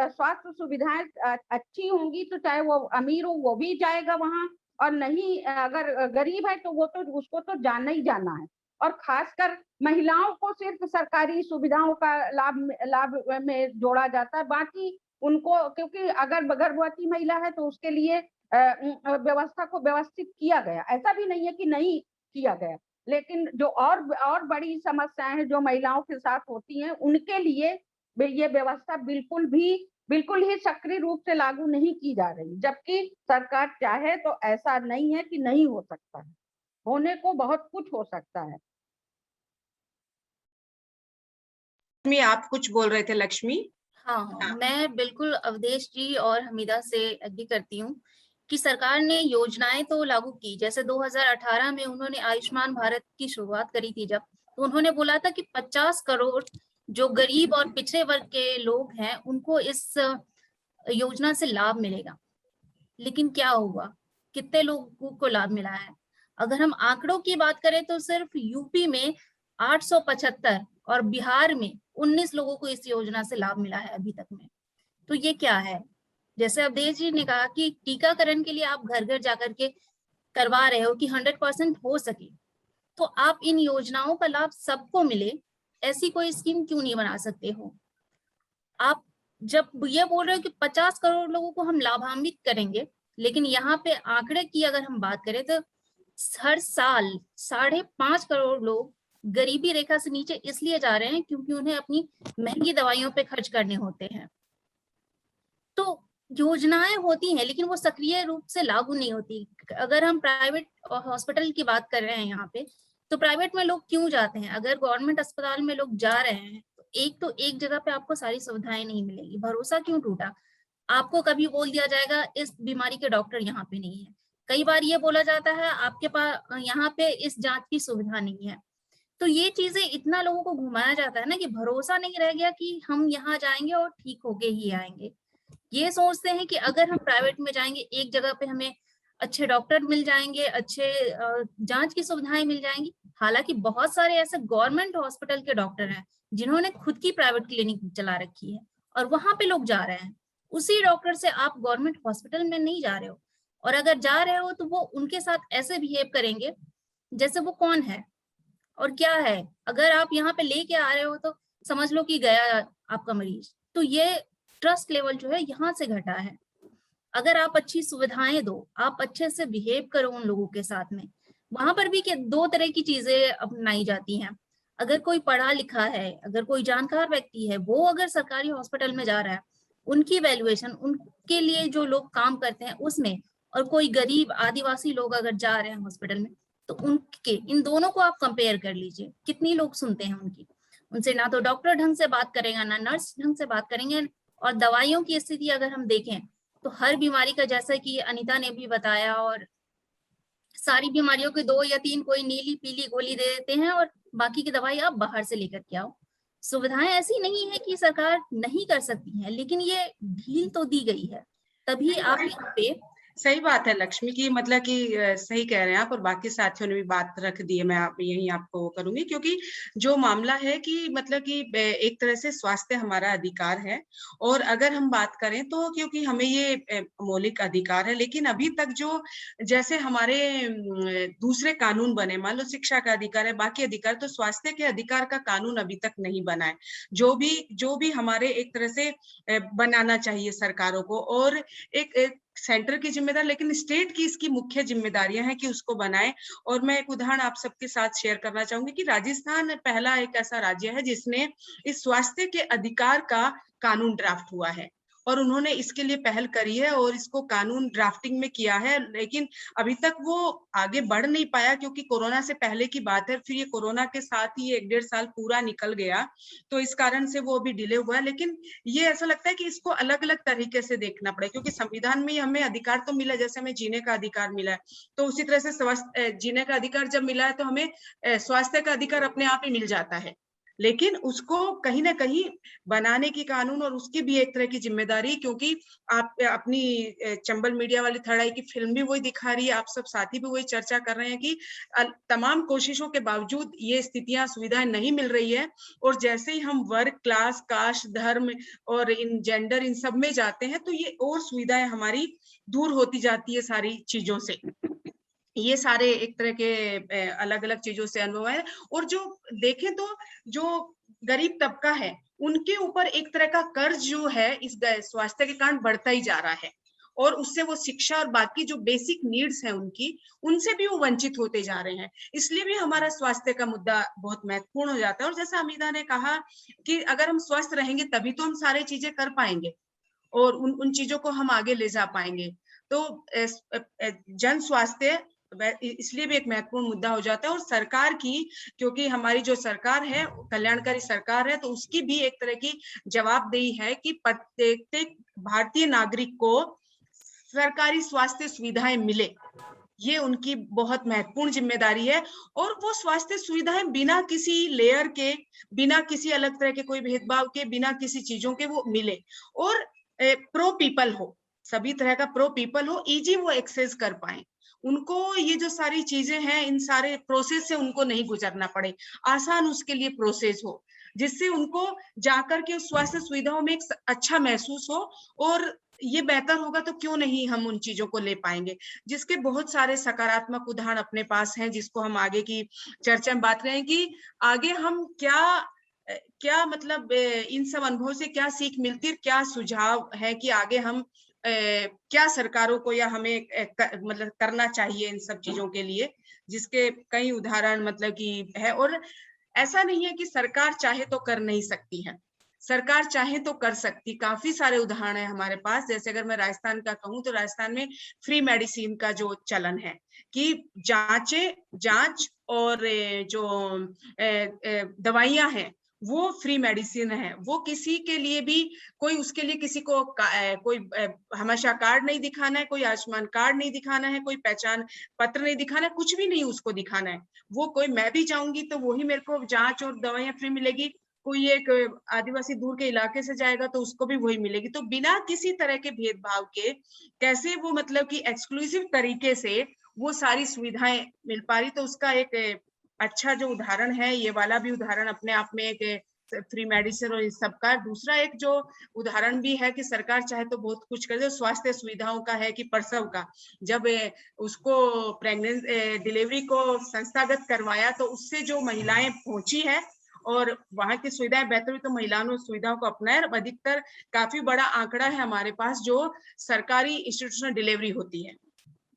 स्वास्थ्य सुविधाएं अच्छी होंगी तो चाहे वो अमीर हो वो भी जाएगा वहां, और नहीं अगर गरीब है तो वो तो उसको तो जाना ही जाना है। और खासकर महिलाओं को सिर्फ सरकारी सुविधाओं का लाभ में जोड़ा जाता है, बाकी उनको, क्योंकि अगर गर्भवती महिला है तो उसके लिए व्यवस्था को व्यवस्थित किया गया, ऐसा भी नहीं है कि नहीं किया गया। लेकिन जो और बड़ी समस्याएं हैं जो महिलाओं के साथ होती हैं, उनके लिए ये व्यवस्था बिल्कुल ही सक्रिय रूप से लागू नहीं की जा रही, जबकि सरकार चाहे तो ऐसा नहीं है कि नहीं हो सकता है, होने को बहुत कुछ हो सकता है। लक्ष्मी, आप कुछ बोल रहे थे लक्ष्मी? हाँ, मैं बिल्कुल अवधेश जी और हमीदा से एग्री करती हूँ कि सरकार ने योजनाएं तो लागू की। जैसे 2018 में उन्होंने आयुष्मान भारत की शुरुआत करी थी जब, तो उन्होंने बोला था कि 50 करोड़ जो गरीब और पिछड़े वर्ग के लोग हैं उनको इस योजना से लाभ मिलेगा। लेकिन क्या हुआ, कितने लोगों को लाभ मिला है? अगर हम आंकड़ों की बात करें तो सिर्फ यूपी में 875 और बिहार में 19 लोगों को इस योजना से लाभ मिला है अभी तक में। तो ये क्या है? जैसे अवधेश जी ने कहा कि टीकाकरण के लिए आप घर घर जाकर के करवा रहे हो कि 100% हो सके, तो आप इन योजनाओं का लाभ सबको मिले, ऐसी कोई स्कीम क्यों नहीं बना सकते हो? आप जब ये बोल रहे हो कि 50 करोड़ लोगों को हम लाभान्वित करेंगे, लेकिन यहाँ पे आंकड़े की अगर हम बात करें तो हर साल 5.5 करोड़ लोग गरीबी रेखा से नीचे इसलिए जा रहे हैं क्योंकि उन्हें अपनी महंगी दवाइयों पे खर्च करने होते हैं। तो योजनाएं होती हैं लेकिन वो सक्रिय रूप से लागू नहीं होती। अगर हम प्राइवेट हॉस्पिटल की बात कर रहे हैं यहाँ पे, तो प्राइवेट में लोग क्यों जाते हैं? अगर गवर्नमेंट अस्पताल में लोग जा रहे हैं तो एक जगह पे आपको सारी सुविधाएं नहीं मिलेगी। भरोसा क्यों टूटा? आपको कभी बोल दिया जाएगा इस बीमारी के डॉक्टर यहाँ पे नहीं है, कई बार ये बोला जाता है आपके पास यहाँ पे इस जांच की सुविधा नहीं है। तो ये चीजें इतना लोगों को घुमाया जाता है ना कि भरोसा नहीं रह गया कि हम यहाँ जाएंगे और ठीक होके ही आएंगे। ये सोचते हैं कि अगर हम प्राइवेट में जाएंगे एक जगह पे हमें अच्छे डॉक्टर मिल जाएंगे, अच्छे जांच की सुविधाएं मिल जाएंगी। हालांकि बहुत सारे ऐसे गवर्नमेंट हॉस्पिटल के डॉक्टर हैं जिन्होंने खुद की प्राइवेट क्लिनिक चला रखी है और वहां पे लोग जा रहे हैं। उसी डॉक्टर से आप गवर्नमेंट हॉस्पिटल में नहीं जा रहे हो, और अगर जा रहे हो तो वो उनके साथ ऐसे बिहेव करेंगे जैसे वो कौन है और क्या है। अगर आप यहाँ पे लेके आ रहे हो तो समझ लो कि गया आपका मरीज। तो ये ट्रस्ट लेवल जो है यहाँ से घटा है। अगर आप अच्छी सुविधाएं दो, आप अच्छे से बिहेव करो उन लोगों के साथ में, वहां पर भी दो तरह की चीजें अपनाई जाती हैं। अगर कोई पढ़ा लिखा है, अगर कोई जानकार व्यक्ति है, वो अगर सरकारी हॉस्पिटल में जा रहा है, उनकी वैल्यूएशन, उनके लिए जो लोग काम करते हैं उसमें, और कोई गरीब आदिवासी लोग अगर जा रहे हैं हॉस्पिटल में, तो उनके, इन दोनों को आप कंपेयर कर लीजिए, कितनी लोग सुनते हैं उनकी। उनसे ना तो डॉक्टर ढंग से बात करेगा, ना नर्स ढंग से बात करेंगे। और दवाइयों की स्थिति अगर हम देखें तो हर बीमारी का, जैसा कि अनीता ने भी बताया, और सारी बीमारियों के 2 या 3 कोई नीली पीली गोली दे देते हैं और बाकी की दवाई आप बाहर से लेकर के आओ। सुविधाएं ऐसी नहीं है कि सरकार नहीं कर सकती है, लेकिन ये ढील तो दी गई है, तभी आप यहाँ पे। सही बात है लक्ष्मी की, मतलब कि सही कह रहे हैं आप, और बाकी साथियों ने भी बात रख दी है, मैं यही आपको करूंगी, क्योंकि जो मामला है कि मतलब कि एक तरह से स्वास्थ्य हमारा अधिकार है, और अगर हम बात करें तो क्योंकि हमें ये मौलिक अधिकार है, लेकिन अभी तक जो जैसे हमारे दूसरे कानून बने, मान लो शिक्षा का अधिकार है, बाकी अधिकार, तो स्वास्थ्य के अधिकार का कानून अभी तक नहीं बना है, जो भी हमारे एक तरह से बनाना चाहिए सरकारों को, और एक सेंटर की जिम्मेदारी, लेकिन स्टेट की इसकी मुख्य जिम्मेदारियां हैं कि उसको बनाए। और मैं एक उदाहरण आप सबके साथ शेयर करना चाहूंगी कि राजस्थान पहला एक ऐसा राज्य है जिसने इस स्वास्थ्य के अधिकार का कानून ड्राफ्ट हुआ है, और उन्होंने इसके लिए पहल करी है और इसको कानून ड्राफ्टिंग में किया है, लेकिन अभी तक वो आगे बढ़ नहीं पाया, क्योंकि कोरोना से पहले की बात है, फिर ये कोरोना के साथ ही 1-1.5 साल पूरा निकल गया, तो इस कारण से वो अभी डिले हुआ है। लेकिन ये ऐसा लगता है कि इसको अलग अलग तरीके से देखना पड़े, क्योंकि संविधान में हमें अधिकार तो मिला, जैसे हमें जीने का अधिकार मिला है, तो उसी तरह से स्वास्थ्य जीने का अधिकार जब मिला है तो हमें स्वास्थ्य का अधिकार अपने आप ही मिल जाता है, लेकिन उसको कहीं ना कहीं बनाने की कानून और उसकी भी एक तरह की जिम्मेदारी, क्योंकि आप अपनी चंबल मीडिया वाली थर्ड आई की फिल्म भी वही दिखा रही है, आप सब साथी भी वही चर्चा कर रहे हैं कि तमाम कोशिशों के बावजूद ये स्थितियां, सुविधाएं नहीं मिल रही है, और जैसे ही हम वर्ग, क्लास, कास्ट, धर्म और इन जेंडर, इन सब में जाते हैं, तो ये और सुविधाएं हमारी दूर होती जाती है सारी चीजों से। ये सारे एक तरह के अलग अलग चीजों से अनुभव है। और जो देखें तो जो गरीब तबका है उनके ऊपर एक तरह का कर्ज जो है इस स्वास्थ्य के कारण बढ़ता ही जा रहा है, और उससे वो शिक्षा और बाकी जो बेसिक नीड्स हैं उनकी, उनसे भी वो वंचित होते जा रहे हैं। इसलिए भी हमारा स्वास्थ्य का मुद्दा बहुत महत्वपूर्ण हो जाता है। और जैसा अमीदा ने कहा कि अगर हम स्वस्थ रहेंगे तभी तो हम सारी चीजें कर पाएंगे और उन चीजों को हम आगे ले जा पाएंगे। तो जन स्वास्थ्य इसलिए भी एक महत्वपूर्ण मुद्दा हो जाता है। और सरकार की, क्योंकि हमारी जो सरकार है कल्याणकारी सरकार है, तो उसकी भी एक तरह की जवाबदेही है कि प्रत्येक भारतीय नागरिक को सरकारी स्वास्थ्य सुविधाएं मिले, ये उनकी बहुत महत्वपूर्ण जिम्मेदारी है। और वो स्वास्थ्य सुविधाएं बिना किसी लेयर के, बिना किसी अलग तरह के कोई भेदभाव के, बिना किसी चीजों के वो मिले, और प्रो पीपल हो, सभी तरह का प्रो पीपल हो, इजी वो एक्सेस कर पाए, उनको ये जो सारी चीजें हैं इन सारे प्रोसेस से उनको नहीं गुजरना पड़े, आसान उसके लिए प्रोसेस हो, जिससे उनको जाकर के स्वास्थ्य सुविधाओं में एक अच्छा महसूस हो। और ये बेहतर होगा तो क्यों नहीं हम उन चीजों को ले पाएंगे, जिसके बहुत सारे सकारात्मक उदाहरण अपने पास हैं, जिसको हम आगे की चर्चा में बात करें कि आगे हम क्या मतलब इन सब अनुभवों से क्या सीख मिलती है, क्या सुझाव है कि आगे हम क्या सरकारों को या हमें मतलब करना चाहिए इन सब चीजों के लिए, जिसके कई उदाहरण मतलब कि है। और ऐसा नहीं है कि सरकार चाहे तो कर नहीं सकती है, सरकार चाहे तो कर सकती, काफी सारे उदाहरण है हमारे पास। जैसे अगर मैं राजस्थान का कहूँ तो राजस्थान में फ्री मेडिसिन का जो चलन है कि जांच और जो दवाइयां हैं वो फ्री मेडिसिन है, वो किसी के लिए भी कोई उसके लिए किसी को कोई हमेशा कार्ड नहीं दिखाना है, कोई आयुष्मान कार्ड नहीं दिखाना है, कोई पहचान पत्र नहीं दिखाना है, कुछ भी नहीं उसको दिखाना है। वो कोई, मैं भी जाऊंगी तो वही मेरे को जांच और दवाइयां फ्री मिलेगी, कोई एक आदिवासी दूर के इलाके से जाएगा तो उसको भी वही मिलेगी। तो बिना किसी तरह के भेदभाव के कैसे वो मतलब कि एक्सक्लूसिव तरीके से वो सारी सुविधाएं मिल पा रही, तो उसका एक अच्छा जो उदाहरण है, ये वाला भी उदाहरण अपने आप में एक फ्री मेडिसिन और इस सब का। दूसरा एक जो उदाहरण भी है कि सरकार चाहे तो बहुत कुछ कर दे, स्वास्थ्य सुविधाओं का है कि प्रसव का, जब उसको प्रेगनेंट डिलीवरी को संस्थागत करवाया तो उससे जो महिलाएं पहुंची है और वहाँ की सुविधाएं बेहतर हुई तो महिलाओं ने उस सुविधाओं को अपनाया। और अधिकतर काफी बड़ा आंकड़ा है हमारे पास जो सरकारी इंस्टीट्यूशनल डिलीवरी होती है,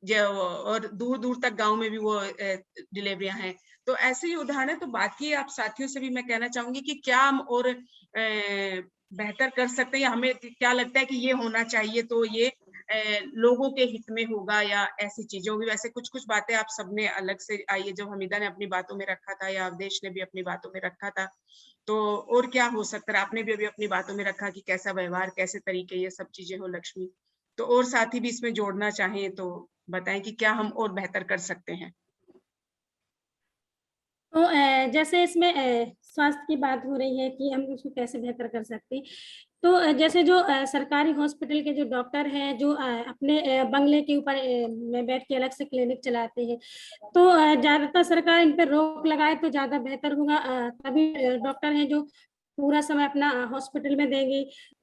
जो और दूर दूर तक गांव में भी वो डिलीवरियां हैं। तो ऐसे ही उदाहरण है। तो बाकी आप साथियों से भी मैं कहना चाहूंगी कि क्या हम और बेहतर कर सकते हैं, या हमें क्या लगता है कि ये होना चाहिए तो ये लोगों के हित में होगा, या ऐसी चीजें होगी। वैसे कुछ कुछ बातें आप सबने अलग से आइए, जो हमीदा ने अपनी बातों में रखा था या अवधेश ने भी अपनी बातों में रखा था, तो और क्या हो सकता है, आपने भी अभी अपनी बातों में रखा कि कैसा व्यवहार, कैसे तरीके, ये सब चीजें हो लक्ष्मी। तो और साथी भी इसमें जोड़ना चाहें तो बताएं कि क्या हम और बेहतर कर सकते हैं। तो जैसे इसमें स्वास्थ्य की बात हो रही है कि हम उसको कैसे बेहतर कर सकते हैं, तो जैसे जो सरकारी हॉस्पिटल के जो डॉक्टर हैं जो अपने बंगले के ऊपर में बैठ के अलग से क्लिनिक चलाते हैं, तो ज्यादातर सरकार इन पर रोक लगाए तो ज्यादा बेहतर होगा। तभी डॉक्टर हैं जो पूरा समय अपना हॉस्पिटल में देंगे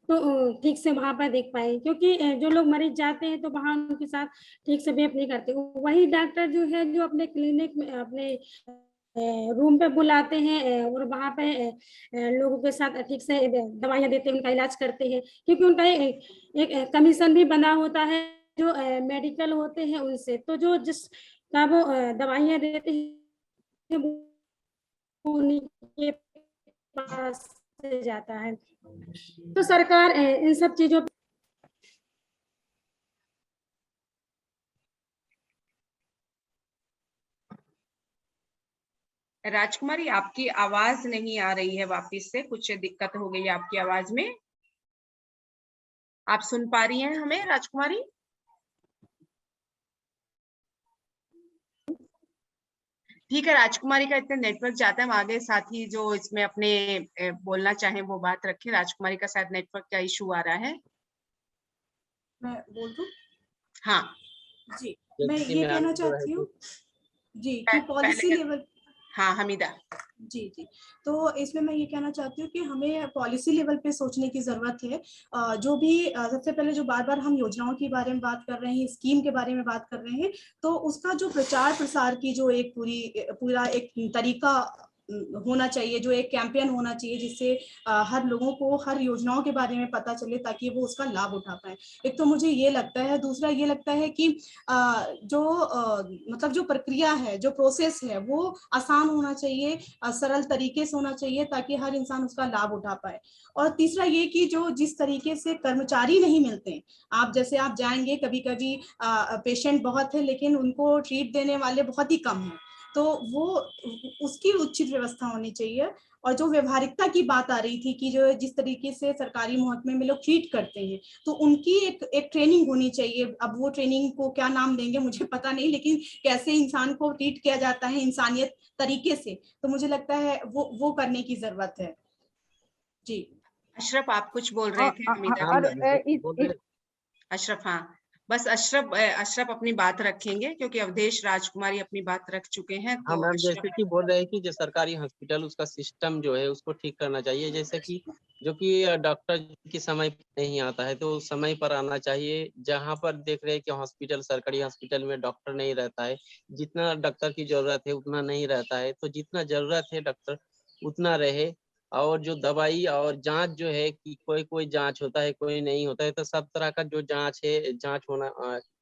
तो ठीक से वहां पर देख पाए, क्योंकि जो लोग मरीज जाते हैं तो वहां उनके साथ ठीक से बिहेव नहीं करते। वही डॉक्टर जो है जो अपने क्लिनिक में अपने रूम पे बुलाते हैं और वहां पे लोगों के साथ ठीक से दवाइयां देते हैं, उनका इलाज करते हैं, क्योंकि उनका एक कमीशन भी बना होता है जो मेडिकल होते हैं उनसे। तो जो जिसका वो दवाइयां देते हैं वो उन्हीं के पास से जाता है। तो सरकार इन सब चीजों राजकुमारी, आपकी आवाज नहीं आ रही है, वापस से कुछ दिक्कत हो गई है आपकी आवाज में। आप सुन पा रही हैं हमें राजकुमारी? ठीक है राजकुमारी का इतना नेटवर्क जाता है, हम आगे साथी जो इसमें अपने बोलना चाहें वो बात रखें। राजकुमारी का शायद नेटवर्क का इशू आ रहा है। मैं बोल दूं? हाँ जी, मैं ये कहना चाहती हूँ जी कि पॉलिसी लेवल। हाँ हमीदा जी जी, तो इसमें मैं ये कहना चाहती हूँ कि हमें पॉलिसी लेवल पे सोचने की जरूरत है। जो भी सबसे पहले जो बार बार हम योजनाओं के बारे में बात कर रहे हैं, स्कीम के बारे में बात कर रहे हैं, तो उसका जो प्रचार प्रसार की जो एक पूरा एक तरीका होना चाहिए, जो एक कैंपेन होना चाहिए जिससे हर लोगों को हर योजनाओं के बारे में पता चले ताकि वो उसका लाभ उठा पाए। एक तो मुझे ये लगता है, दूसरा ये लगता है कि मतलब जो प्रक्रिया है, जो प्रोसेस है वो आसान होना चाहिए, सरल तरीके से होना चाहिए ताकि हर इंसान उसका लाभ उठा पाए। और तीसरा ये कि जो जिस तरीके से कर्मचारी नहीं मिलते, आप जैसे आप जाएंगे कभी कभी पेशेंट बहुत है लेकिन उनको ट्रीट देने वाले बहुत ही कम हैं, तो वो उसकी उचित व्यवस्था होनी चाहिए। और जो व्यवहारिकता की बात आ रही थी कि जो जिस तरीके से सरकारी महकमे में लोग ट्रीट करते हैं, तो उनकी एक ट्रेनिंग होनी चाहिए। अब वो ट्रेनिंग को क्या नाम देंगे मुझे पता नहीं, लेकिन कैसे इंसान को ट्रीट किया जाता है इंसानियत तरीके से, तो मुझे लगता है वो करने की जरूरत है। जी अशरफ, आप कुछ बोल रहे थे? अशरफ, हाँ बस अशरफ अपनी बात रखेंगे क्योंकि अवधेश राजकुमारी अपनी बात रख चुके हैं। हाँ तो मैम, जैसे कि बोल रहे हैं कि जो सरकारी हॉस्पिटल उसका सिस्टम जो है उसको ठीक करना चाहिए। जैसे कि जो कि डॉक्टर की समय पर नहीं आता है तो समय पर आना चाहिए। जहाँ पर देख रहे हैं कि हॉस्पिटल, सरकारी हॉस्पिटल में डॉक्टर नहीं रहता है, जितना डॉक्टर की जरूरत है उतना नहीं रहता है, तो जितना जरूरत है डॉक्टर उतना रहे। और जो दवाई और जांच जो है कि कोई जांच होता है, कोई नहीं होता है, तो सब तरह का जो जांच है, जांच होना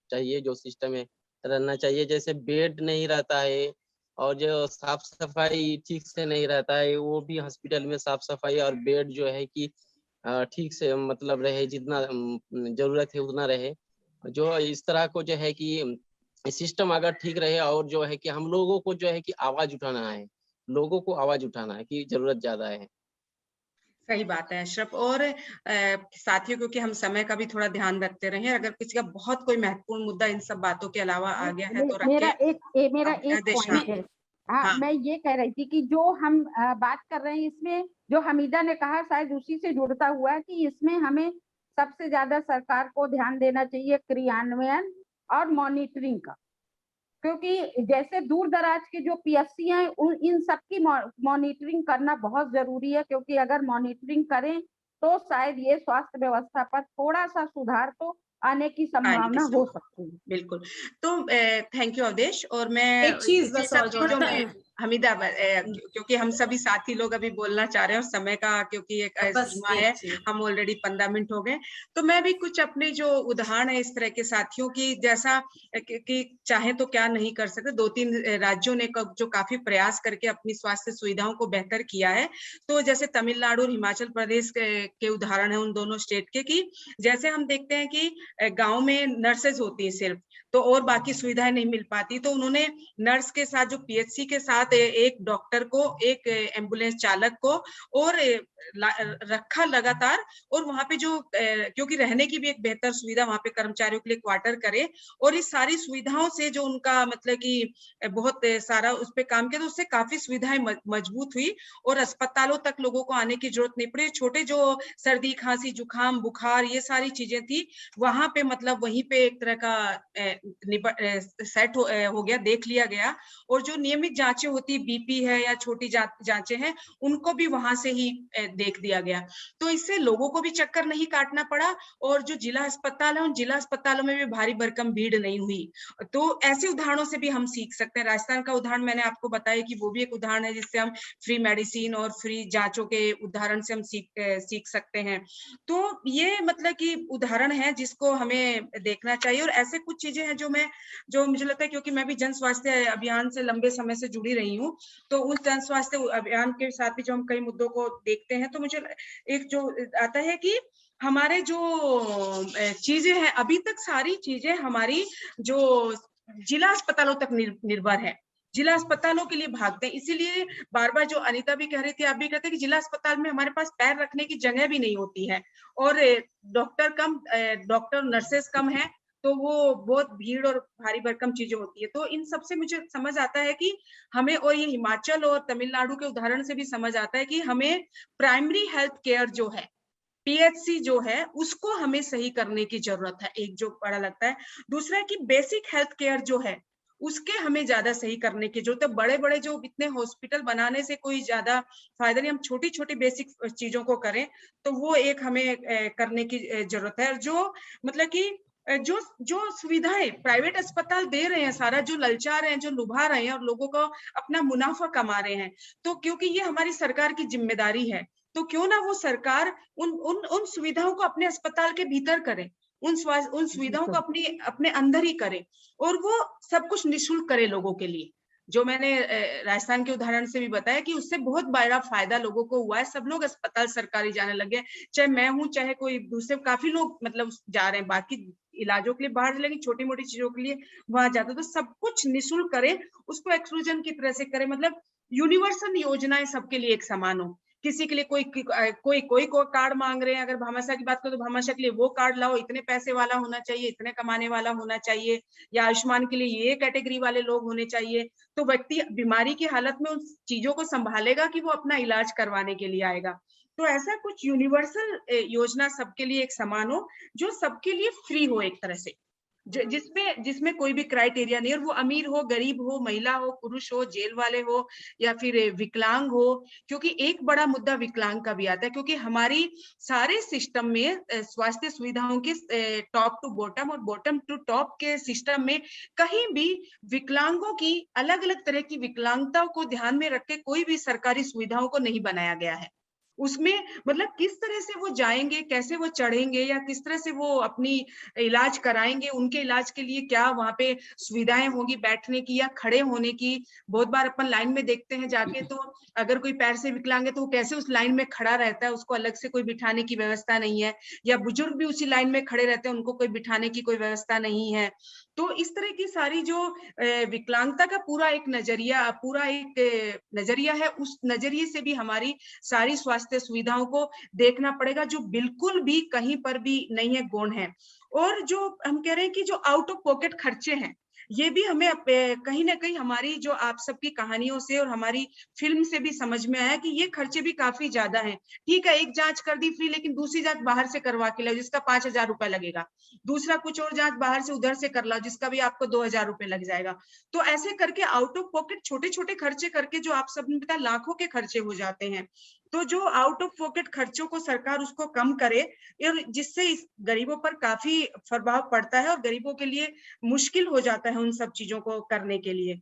चाहिए, जो सिस्टम है रहना चाहिए। जैसे बेड नहीं रहता है और जो साफ सफाई ठीक से नहीं रहता है, वो भी हॉस्पिटल में साफ सफाई और बेड जो है कि ठीक से मतलब रहे, जितना जरूरत है उतना रहे। जो इस तरह को जो है कि सिस्टम अगर ठीक रहे, और जो है कि हम लोगों को जो है कि आवाज उठाना है, लोगों को आवाज उठाना है कि जरूरत ज्यादा है। सही बात है अशरफ। और साथियों, क्योंकि हम समय का भी थोड़ा ध्यान रखते रहे, अगर किसी का बहुत कोई महत्वपूर्ण मुद्दा इन सब बातों के अलावा आ गया है तो मेरा एक पॉइंट है। हाँ, मैं ये कह रही थी कि जो हम बात कर रहे हैं इसमें जो हमीदा ने कहा शायद उसी से जुड़ता हुआ है कि इसमें हमें सबसे ज्यादा सरकार को ध्यान देना चाहिए क्रियान्वयन और मॉनिटरिंग का, क्योंकि जैसे दूर दराज के जो पीएससी हैं इन सबकी मॉनिटरिंग करना बहुत जरूरी है, क्योंकि अगर मॉनिटरिंग करें तो शायद ये स्वास्थ्य व्यवस्था पर थोड़ा सा सुधार तो आने की संभावना हो सकती है। बिल्कुल। तो थैंक यू अवधेश। और मैं एक चीज बस और हमीदा, क्योंकि हम सभी साथी लोग अभी बोलना चाह रहे हैं और समय का क्योंकि एक सीमा है, हम ऑलरेडी 15 मिनट हो गए, तो मैं भी कुछ अपने जो उदाहरण है इस तरह के साथियों की, जैसा कि चाहे तो क्या नहीं कर सकते, 2-3 राज्यों ने जो काफी प्रयास करके अपनी स्वास्थ्य सुविधाओं को बेहतर किया है। तो जैसे तमिलनाडु और हिमाचल प्रदेश के उदाहरण है उन दोनों स्टेट के, कि जैसे हम देखते हैं कि गाँव में नर्सेज होती है सिर्फ, तो और बाकी सुविधाएं नहीं मिल पाती, तो उन्होंने नर्स के साथ जो पीएचसी के साथ एक डॉक्टर को, एक एम्बुलेंस चालक को और रखा लगातार, और वहां पे जो क्योंकि रहने की भी एक बेहतर सुविधा वहां पे कर्मचारियों के लिए क्वार्टर करे, और इस सारी सुविधाओं से जो उनका मतलब कि बहुत सारा उस पे काम किया, तो उससे काफी सुविधाएं मजबूत हुई और अस्पतालों तक लोगों को आने की जरूरत नहीं पड़ी। छोटे जो सर्दी खांसी जुकाम बुखार ये सारी चीजें थी, वहां पे मतलब वहीं पे एक तरह का सेट हो गया, देख लिया गया, और जो नियमित जांचें होती, बीपी है या छोटी जांचें हैं, उनको भी वहां से ही देख दिया गया। तो इससे लोगों को भी चक्कर नहीं काटना पड़ा, और जो जिला अस्पताल है उन जिला अस्पतालों में भी भारी भरकम भीड़ नहीं हुई। तो ऐसे उदाहरणों से भी हम सीख सकते हैं। राजस्थान का उदाहरण मैंने आपको बताया कि वो भी एक उदाहरण है जिससे हम फ्री मेडिसिन और फ्री जांचों के उदाहरण से हम सीख सकते हैं। तो ये मतलब कि उदाहरण है जिसको हमें देखना चाहिए, और ऐसे कुछ चीजें हैं जो मुझे लगता है, क्योंकि मैं भी जन स्वास्थ्य अभियान से लंबे समय से जुड़ी रही हूँ, तो उस जन स्वास्थ्य अभियान के साथ भी जो हम कई मुद्दों को देखते हैं, तो मुझे एक जो आता है कि हमारे जो चीजें हैं, अभी तक सारी चीजें हमारी जो जिला अस्पतालों तक निर्भर है, जिला अस्पतालों के लिए भागते हैं। इसीलिए बार बार जो अनीता भी कह रही थी, आप भी कहते हैं कि जिला अस्पताल में हमारे पास पैर रखने की जगह भी नहीं होती है, और डॉक्टर नर्सेस कम है, तो वो बहुत भीड़ और भारी भरकम चीजें होती है। तो इन सब से मुझे समझ आता है कि हमें, और ये हिमाचल और तमिलनाडु के उदाहरण से भी समझ आता है कि हमें प्राइमरी हेल्थ केयर जो है, पीएचसी जो है, उसको हमें सही करने की जरूरत है, एक जो बड़ा लगता है। दूसरा है कि बेसिक हेल्थ केयर जो है उसके हमें ज्यादा सही करने की जरूरत है। बड़े बड़े जो इतने हॉस्पिटल बनाने से कोई ज्यादा फायदा नहीं, हम छोटी छोटी बेसिक चीजों को करें, तो वो एक हमें करने की जरूरत है। जो मतलब कि जो सुविधाएं प्राइवेट अस्पताल दे रहे हैं, सारा जो ललचा रहे हैं, जो लुभा रहे हैं और लोगों को अपना मुनाफा कमा रहे हैं, तो क्योंकि ये हमारी सरकार की जिम्मेदारी है, तो क्यों ना वो सरकार उन सुविधाओं को अपने अस्पताल के भीतर करे, उन सुविधाओं को अपने अंदर ही करे, और वो सब कुछ निःशुल्क करे लोगों के लिए। जो मैंने राजस्थान के उदाहरण से भी बताया कि उससे बहुत बड़ा फायदा लोगों को हुआ है। सब लोग अस्पताल सरकारी जाने लगे, चाहे मैं हूँ चाहे कोई दूसरे, काफी लोग मतलब जा रहे हैं, बाकी इलाजों के लिए बाहर, लेकिन छोटी मोटी चीजों के लिए वहां जाते हैं। तो सब कुछ निःशुल्क करे, उसको एक्सक्लूजन की तरह से करे, मतलब यूनिवर्सल योजनाएं सबके लिए एक समान हो। किसी के लिए कोई कार्ड मांग रहे हैं, अगर भामाशाह की बात करो तो भामाशाह के लिए वो कार्ड लाओ, इतने पैसे वाला होना चाहिए, इतने कमाने वाला होना चाहिए, या आयुष्मान के लिए ये कैटेगरी वाले लोग होने चाहिए। तो व्यक्ति बीमारी की हालत में उन चीजों को संभालेगा कि वो अपना इलाज करवाने के लिए आएगा। तो ऐसा कुछ यूनिवर्सल योजना सबके लिए एक समान हो, जो सबके लिए फ्री हो एक तरह से, जिसमें कोई भी क्राइटेरिया नहीं, और वो अमीर हो गरीब हो, महिला हो पुरुष हो, जेल वाले हो या फिर विकलांग हो। क्योंकि एक बड़ा मुद्दा विकलांग का भी आता है, क्योंकि हमारी सारे सिस्टम में स्वास्थ्य सुविधाओं के टॉप टू बॉटम और बॉटम टू टॉप के सिस्टम में कहीं भी विकलांगों की अलग अलग तरह की विकलांगता को ध्यान में रख के कोई भी सरकारी सुविधाओं को नहीं बनाया गया है। उसमें मतलब किस तरह से वो जाएंगे, कैसे वो चढ़ेंगे, या किस तरह से वो अपनी इलाज कराएंगे, उनके इलाज के लिए क्या वहां पे सुविधाएं होंगी बैठने की या खड़े होने की। बहुत बार अपन लाइन में देखते हैं जाके, तो अगर कोई पैर से विकलांग है तो वो कैसे उस लाइन में खड़ा रहता है, उसको अलग से कोई बिठाने की व्यवस्था नहीं है, या बुजुर्ग भी उसी लाइन में खड़े रहते हैं, उनको कोई बिठाने की कोई व्यवस्था नहीं है। तो इस तरह की सारी जो विकलांगता का पूरा एक नजरिया है, उस नजरिए से भी हमारी सारी स्वास्थ्य सुविधाओं को देखना पड़ेगा, जो बिल्कुल भी कहीं पर भी नहीं है, गौण है। और जो हम कह रहे हैं कि जो आउट ऑफ पॉकेट खर्चे हैं, ये भी हमें कहीं ना कहीं हमारी जो आप सबकी कहानियों से और हमारी फिल्म से भी समझ में आया कि ये खर्चे भी काफी ज्यादा हैं। ठीक है, एक जांच कर दी फ्री, लेकिन दूसरी जांच बाहर से करवा के लाओ जिसका 5,000 रुपए लगेगा, दूसरा कुछ और जांच बाहर से उधर से कर लाओ जिसका भी आपको 2,000 रुपए लग जाएगा। तो ऐसे करके आउट ऑफ पॉकेट छोटे छोटे खर्चे करके जो आप सबने बताया लाखों के खर्चे हो जाते हैं। तो जो आउट ऑफ पॉकेट खर्चों को सरकार उसको कम करे, और जिससे इस गरीबों पर काफी प्रभाव पड़ता है और गरीबों के लिए मुश्किल हो जाता है उन सब चीजों को करने के लिए।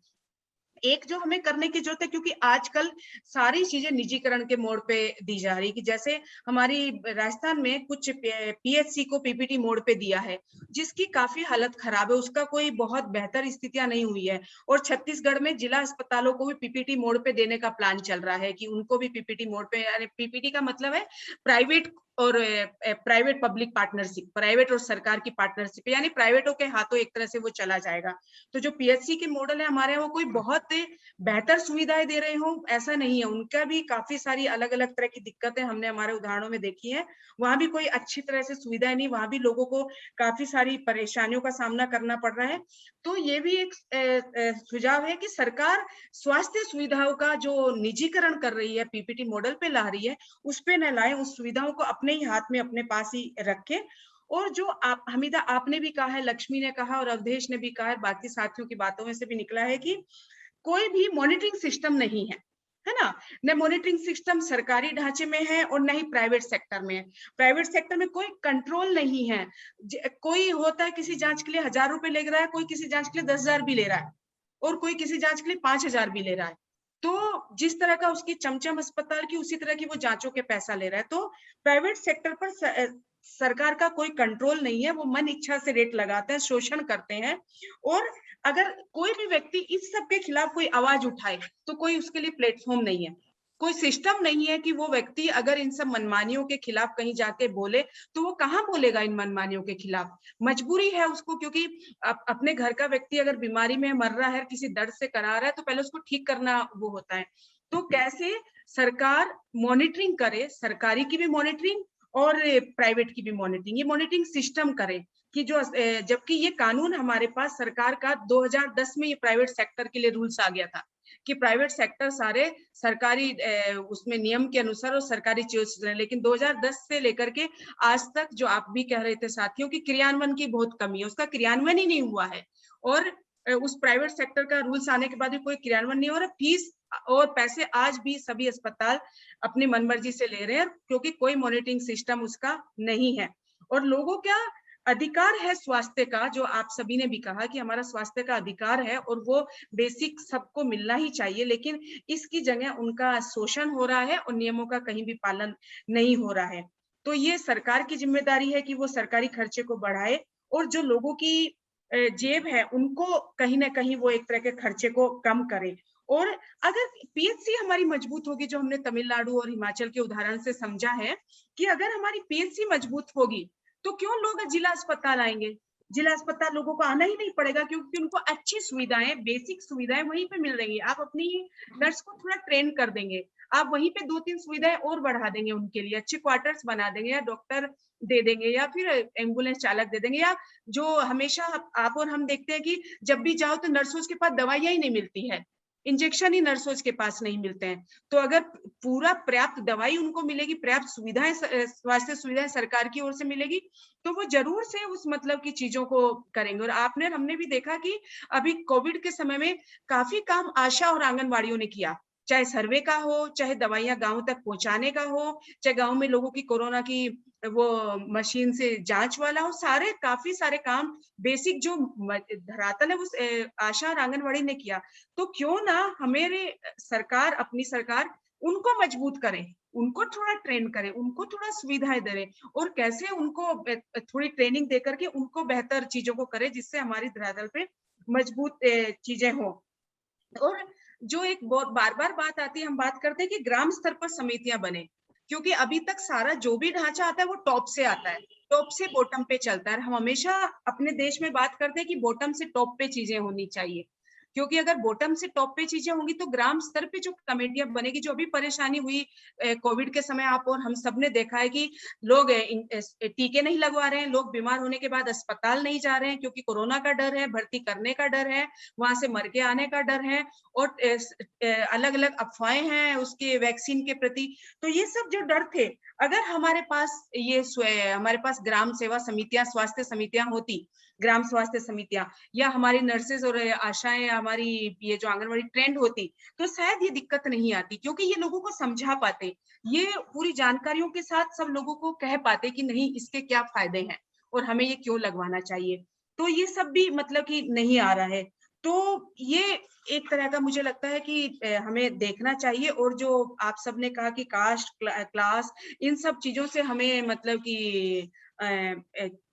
एक जो हमें करने की जरूरत है, क्योंकि आजकल सारी चीजें निजीकरण के मोड पे दी जा रही, कि जैसे हमारी राजस्थान में कुछ पीएचसी को पीपीटी मोड पे दिया है, जिसकी काफी हालत खराब है, उसका कोई बहुत बेहतर स्थितियां नहीं हुई है। और छत्तीसगढ़ में जिला अस्पतालों को भी पीपीटी मोड पे देने का प्लान चल रहा है, कि उनको भी पीपीटी मोड पे, यानी पीपीटी का मतलब है प्राइवेट और प्राइवेट पब्लिक पार्टनरशिप, प्राइवेट और सरकार की पार्टनरशिप, यानी प्राइवेटों के हाथों एक तरह से वो चला जाएगा। तो जो पीएचसी के मॉडल है हमारे यहाँ, वो कोई बहुत बेहतर सुविधाएं दे रहे हो ऐसा नहीं है, उनका भी काफी सारी अलग अलग तरह की दिक्कतें हमने हमारे उदाहरणों में देखी है। वहां भी कोई अच्छी तरह से सुविधाएं नहीं, वहां भी लोगों को काफी सारी परेशानियों का सामना करना पड़ रहा है। तो ये भी एक सुझाव है कि सरकार स्वास्थ्य सुविधाओं का जो निजीकरण कर रही है, पीपीटी मॉडल पे ला रही है, उस पे न लाए, उस सुविधाओं को अपने ही हाथ में अपने पास ही रखे। और जो आप हमीदा आपने भी कहा है, लक्ष्मी ने कहा और अवधेश ने भी कहा है, बाकी साथियों की बातों में से भी निकला है कि कोई भी मॉनिटरिंग सिस्टम नहीं है ना, न मॉनिटरिंग सिस्टम सरकारी ढांचे में है और न ही प्राइवेट सेक्टर में है। प्राइवेट सेक्टर में कोई कंट्रोल नहीं है, कोई होता है किसी जांच के लिए 1000 रुपए ले रहा है, कोई किसी जांच के लिए 10,000 भी ले रहा है, और कोई किसी जांच के लिए 5,000 भी ले रहा है। तो जिस तरह का उसकी चमचम अस्पताल की, उसी तरह की वो जांचों के पैसा ले रहा है। तो प्राइवेट सेक्टर पर सरकार का कोई कंट्रोल नहीं है, वो मन इच्छा से रेट लगाते हैं, शोषण करते हैं। और अगर कोई भी व्यक्ति इस सब के खिलाफ कोई आवाज उठाए तो कोई उसके लिए प्लेटफॉर्म नहीं है, कोई सिस्टम नहीं है कि वो व्यक्ति अगर इन सब मनमानियों के खिलाफ कहीं जाके बोले तो वो कहाँ बोलेगा इन मनमानियों के खिलाफ। मजबूरी है उसको, क्योंकि अपने घर का व्यक्ति अगर बीमारी में मर रहा है, किसी दर्द से करा रहा है, तो पहले उसको ठीक करना वो होता है। तो कैसे सरकार मॉनिटरिंग करे, सरकारी की भी मॉनिटरिंग और प्राइवेट की भी मॉनिटरिंग, ये मॉनिटरिंग सिस्टम करे कि जो, जबकि ये कानून हमारे पास सरकार का 2010 में ये प्राइवेट सेक्टर के लिए रूल्स आ गया था कि प्राइवेट सेक्टर सारे सरकारी उसमें नियम के अनुसार और सरकारी चीजों से चले, लेकिन 2010 से लेकर के आज तक, जो आप भी कह रहे थे साथियों, की क्रियान्वयन की बहुत कमी है, उसका क्रियान्वयन ही नहीं हुआ है। और उस प्राइवेट सेक्टर का रूल्स आने के बाद भी कोई क्रियान्वयन नहीं हो रहा। फीस और पैसे आज भी सभी अस्पताल अपनी मनमर्जी से ले रहे हैं, क्योंकि कोई मॉनिटरिंग सिस्टम उसका नहीं है। और लोगों का अधिकार है स्वास्थ्य का, जो आप सभी ने भी कहा कि हमारा स्वास्थ्य का अधिकार है और वो बेसिक सबको मिलना ही चाहिए, लेकिन इसकी जगह उनका शोषण हो रहा है और नियमों का कहीं भी पालन नहीं हो रहा है। तो ये सरकार की जिम्मेदारी है कि वो सरकारी खर्चे को बढ़ाए और जो लोगों की जेब है उनको कहीं ना कहीं वो एक तरह के खर्चे को कम करे। और अगर पीएचसी हमारी मजबूत होगी, जो हमने तमिलनाडु और हिमाचल के उदाहरण से समझा है कि अगर हमारी पीएचसी मजबूत होगी तो क्यों लोग जिला अस्पताल आएंगे। जिला अस्पताल लोगों को आना ही नहीं पड़ेगा, क्योंकि उनको अच्छी सुविधाएं, बेसिक सुविधाएं वहीं पे मिल रही है। आप अपनी नर्स को थोड़ा ट्रेन कर देंगे, आप वहीं पे 2-3 सुविधाएं और बढ़ा देंगे उनके लिए, अच्छे क्वार्टर्स बना देंगे, या डॉक्टर दे देंगे, या फिर एम्बुलेंस चालक दे देंगे। या जो हमेशा आप और हम देखते हैं कि जब भी जाओ तो नर्सों के पास दवाइयां ही नहीं मिलती है, इंजेक्शन ही नर्सों के पास नहीं मिलते हैं। तो अगर पूरा पर्याप्त दवाई उनको मिलेगी, पर्याप्त सुविधाएं, स्वास्थ्य सुविधाएं सरकार की ओर से मिलेगी, तो वो जरूर से उस मतलब की चीजों को करेंगे। और आपने हमने भी देखा कि अभी कोविड के समय में काफी काम आशा और आंगनवाड़ियों ने किया, चाहे सर्वे का हो, चाहे दवाइयां गांव तक पहुंचाने का हो, चाहे गांव में लोगों की कोरोना की वो मशीन से जांच वाला हो, सारे काफी सारे काम बेसिक जो धरातल है वो आशा और आंगनवाड़ी ने किया। तो क्यों ना हमारे सरकार, अपनी सरकार उनको मजबूत करे, उनको थोड़ा ट्रेन करें, उनको थोड़ा सुविधाएं दे, और कैसे उनको थोड़ी ट्रेनिंग दे करके उनको बेहतर चीजों को करे, जिससे हमारी धरातल पे मजबूत चीजें हो। और जो एक बहुत बार बार बात आती है, हम बात करते हैं कि ग्राम स्तर पर समितियां बने, क्योंकि अभी तक सारा जो भी ढांचा आता है वो टॉप से आता है, टॉप से बॉटम पे चलता है। हम हमेशा अपने देश में बात करते हैं कि बॉटम से टॉप पे चीजें होनी चाहिए, क्योंकि अगर बॉटम से टॉप पे चीजें होंगी तो ग्राम स्तर पे जो कमेटियां बनेगी, जो अभी परेशानी हुई कोविड के समय, आप और हम सब ने देखा है कि लोग टीके नहीं लगवा रहे हैं, लोग बीमार होने के बाद अस्पताल नहीं जा रहे हैं, क्योंकि कोरोना का डर है, भर्ती करने का डर है, वहां से मर के आने का डर है, और अलग अलग अफवाहें हैं उसके वैक्सीन के प्रति। तो ये सब जो डर थे, अगर हमारे पास हमारे पास ग्राम सेवा समितियां, स्वास्थ्य समितियां होती, ग्राम स्वास्थ्य समितियां, या हमारी नर्सेज और आशाएं, हमारी ये जो आंगनवाड़ी ट्रेंड होती, तो शायद ये दिक्कत नहीं आती, क्योंकि ये लोगों को समझा पाते, ये पूरी जानकारियों के साथ सब लोगों को कह पाते कि नहीं, इसके क्या फायदे हैं और हमें ये क्यों लगवाना चाहिए। तो ये सब भी मतलब कि नहीं आ रहा है। तो ये एक तरह का मुझे लगता है कि हमें देखना चाहिए। और जो आप सबने कहा कि कास्ट, क्लास, इन सब चीजों से हमें मतलब कि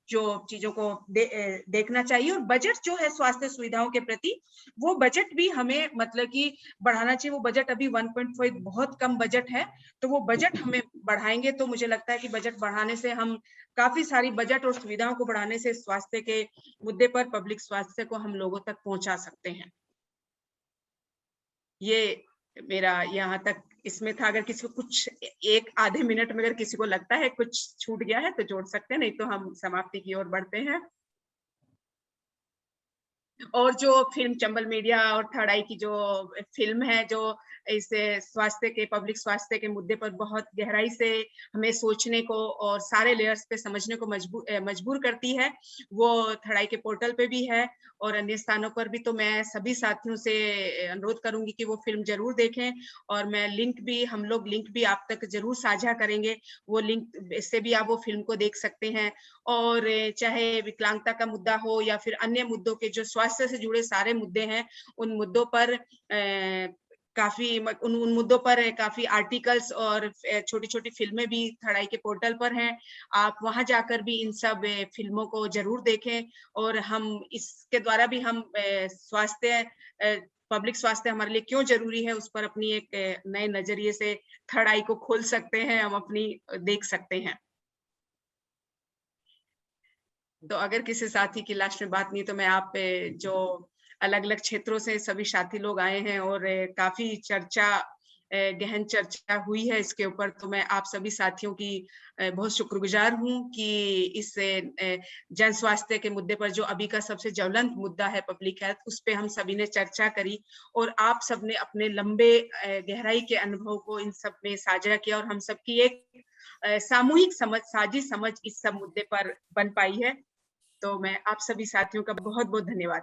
जो चीजों को देखना चाहिए। और बजट जो है स्वास्थ्य सुविधाओं के प्रति, वो बजट भी हमें मतलब कि बढ़ाना चाहिए। वो बजट अभी 1.5 बहुत कम बजट है, तो वो बजट हमें बढ़ाएंगे तो मुझे लगता है कि बजट बढ़ाने से हम काफी सारी बजट और सुविधाओं को बढ़ाने से स्वास्थ्य के मुद्दे पर, पब्लिक स्वास्थ्य को हम लोगों तक पहुंचा सकते हैं। ये मेरा यहाँ तक इसमें था। अगर किसी को कुछ एक आधे मिनट में अगर किसी को लगता है कुछ छूट गया है तो जोड़ सकते हैं, नहीं तो हम समाप्ति की ओर बढ़ते हैं। और जो फिल्म चंबल मीडिया और थर्ड आई की जो फिल्म है, जो इस स्वास्थ्य के, पब्लिक स्वास्थ्य के मुद्दे पर बहुत गहराई से हमें सोचने को और सारे लेयर्स पे समझने को मजबूर करती है, वो थर्ड आई के पोर्टल पे भी है और अन्य स्थानों पर भी। तो मैं सभी साथियों से अनुरोध करूंगी कि वो फिल्म जरूर देखें, और मैं हम लोग लिंक भी आप तक जरूर साझा करेंगे। वो लिंक से भी आप वो फिल्म को देख सकते हैं। और चाहे विकलांगता का मुद्दा हो या फिर अन्य मुद्दों के जो स्वास्थ्य से जुड़े सारे मुद्दे हैं, उन मुद्दों पर उन मुद्दों पर काफी आर्टिकल्स और छोटी छोटी फिल्में भी थर्ड आई के पोर्टल पर हैं। आप वहां जाकर भी इन सब फिल्मों को जरूर देखें। और हम इसके द्वारा भी हम स्वास्थ्य, पब्लिक स्वास्थ्य हमारे लिए क्यों जरूरी है, उस पर अपनी एक नए नजरिए से थर्ड आई को खोल सकते हैं, हम अपनी देख सकते हैं। तो अगर किसी साथी की लास्ट में बात नहीं, तो मैं आप जो अलग अलग क्षेत्रों से सभी साथी लोग आए हैं और काफी गहन चर्चा हुई है इसके ऊपर, तो मैं आप सभी साथियों की बहुत शुक्रगुजार हूं कि इस जन स्वास्थ्य के मुद्दे पर, जो अभी का सबसे ज्वलंत मुद्दा है पब्लिक हेल्थ, उस पे हम सभी ने चर्चा करी और आप सबने अपने लंबे गहराई के अनुभव को इन सब में साझा किया और हम सबकी एक सामूहिक समझ, साझी समझ इस सब मुद्दे पर बन पाई है। तो मैं आप सभी साथियों का बहुत बहुत धन्यवाद।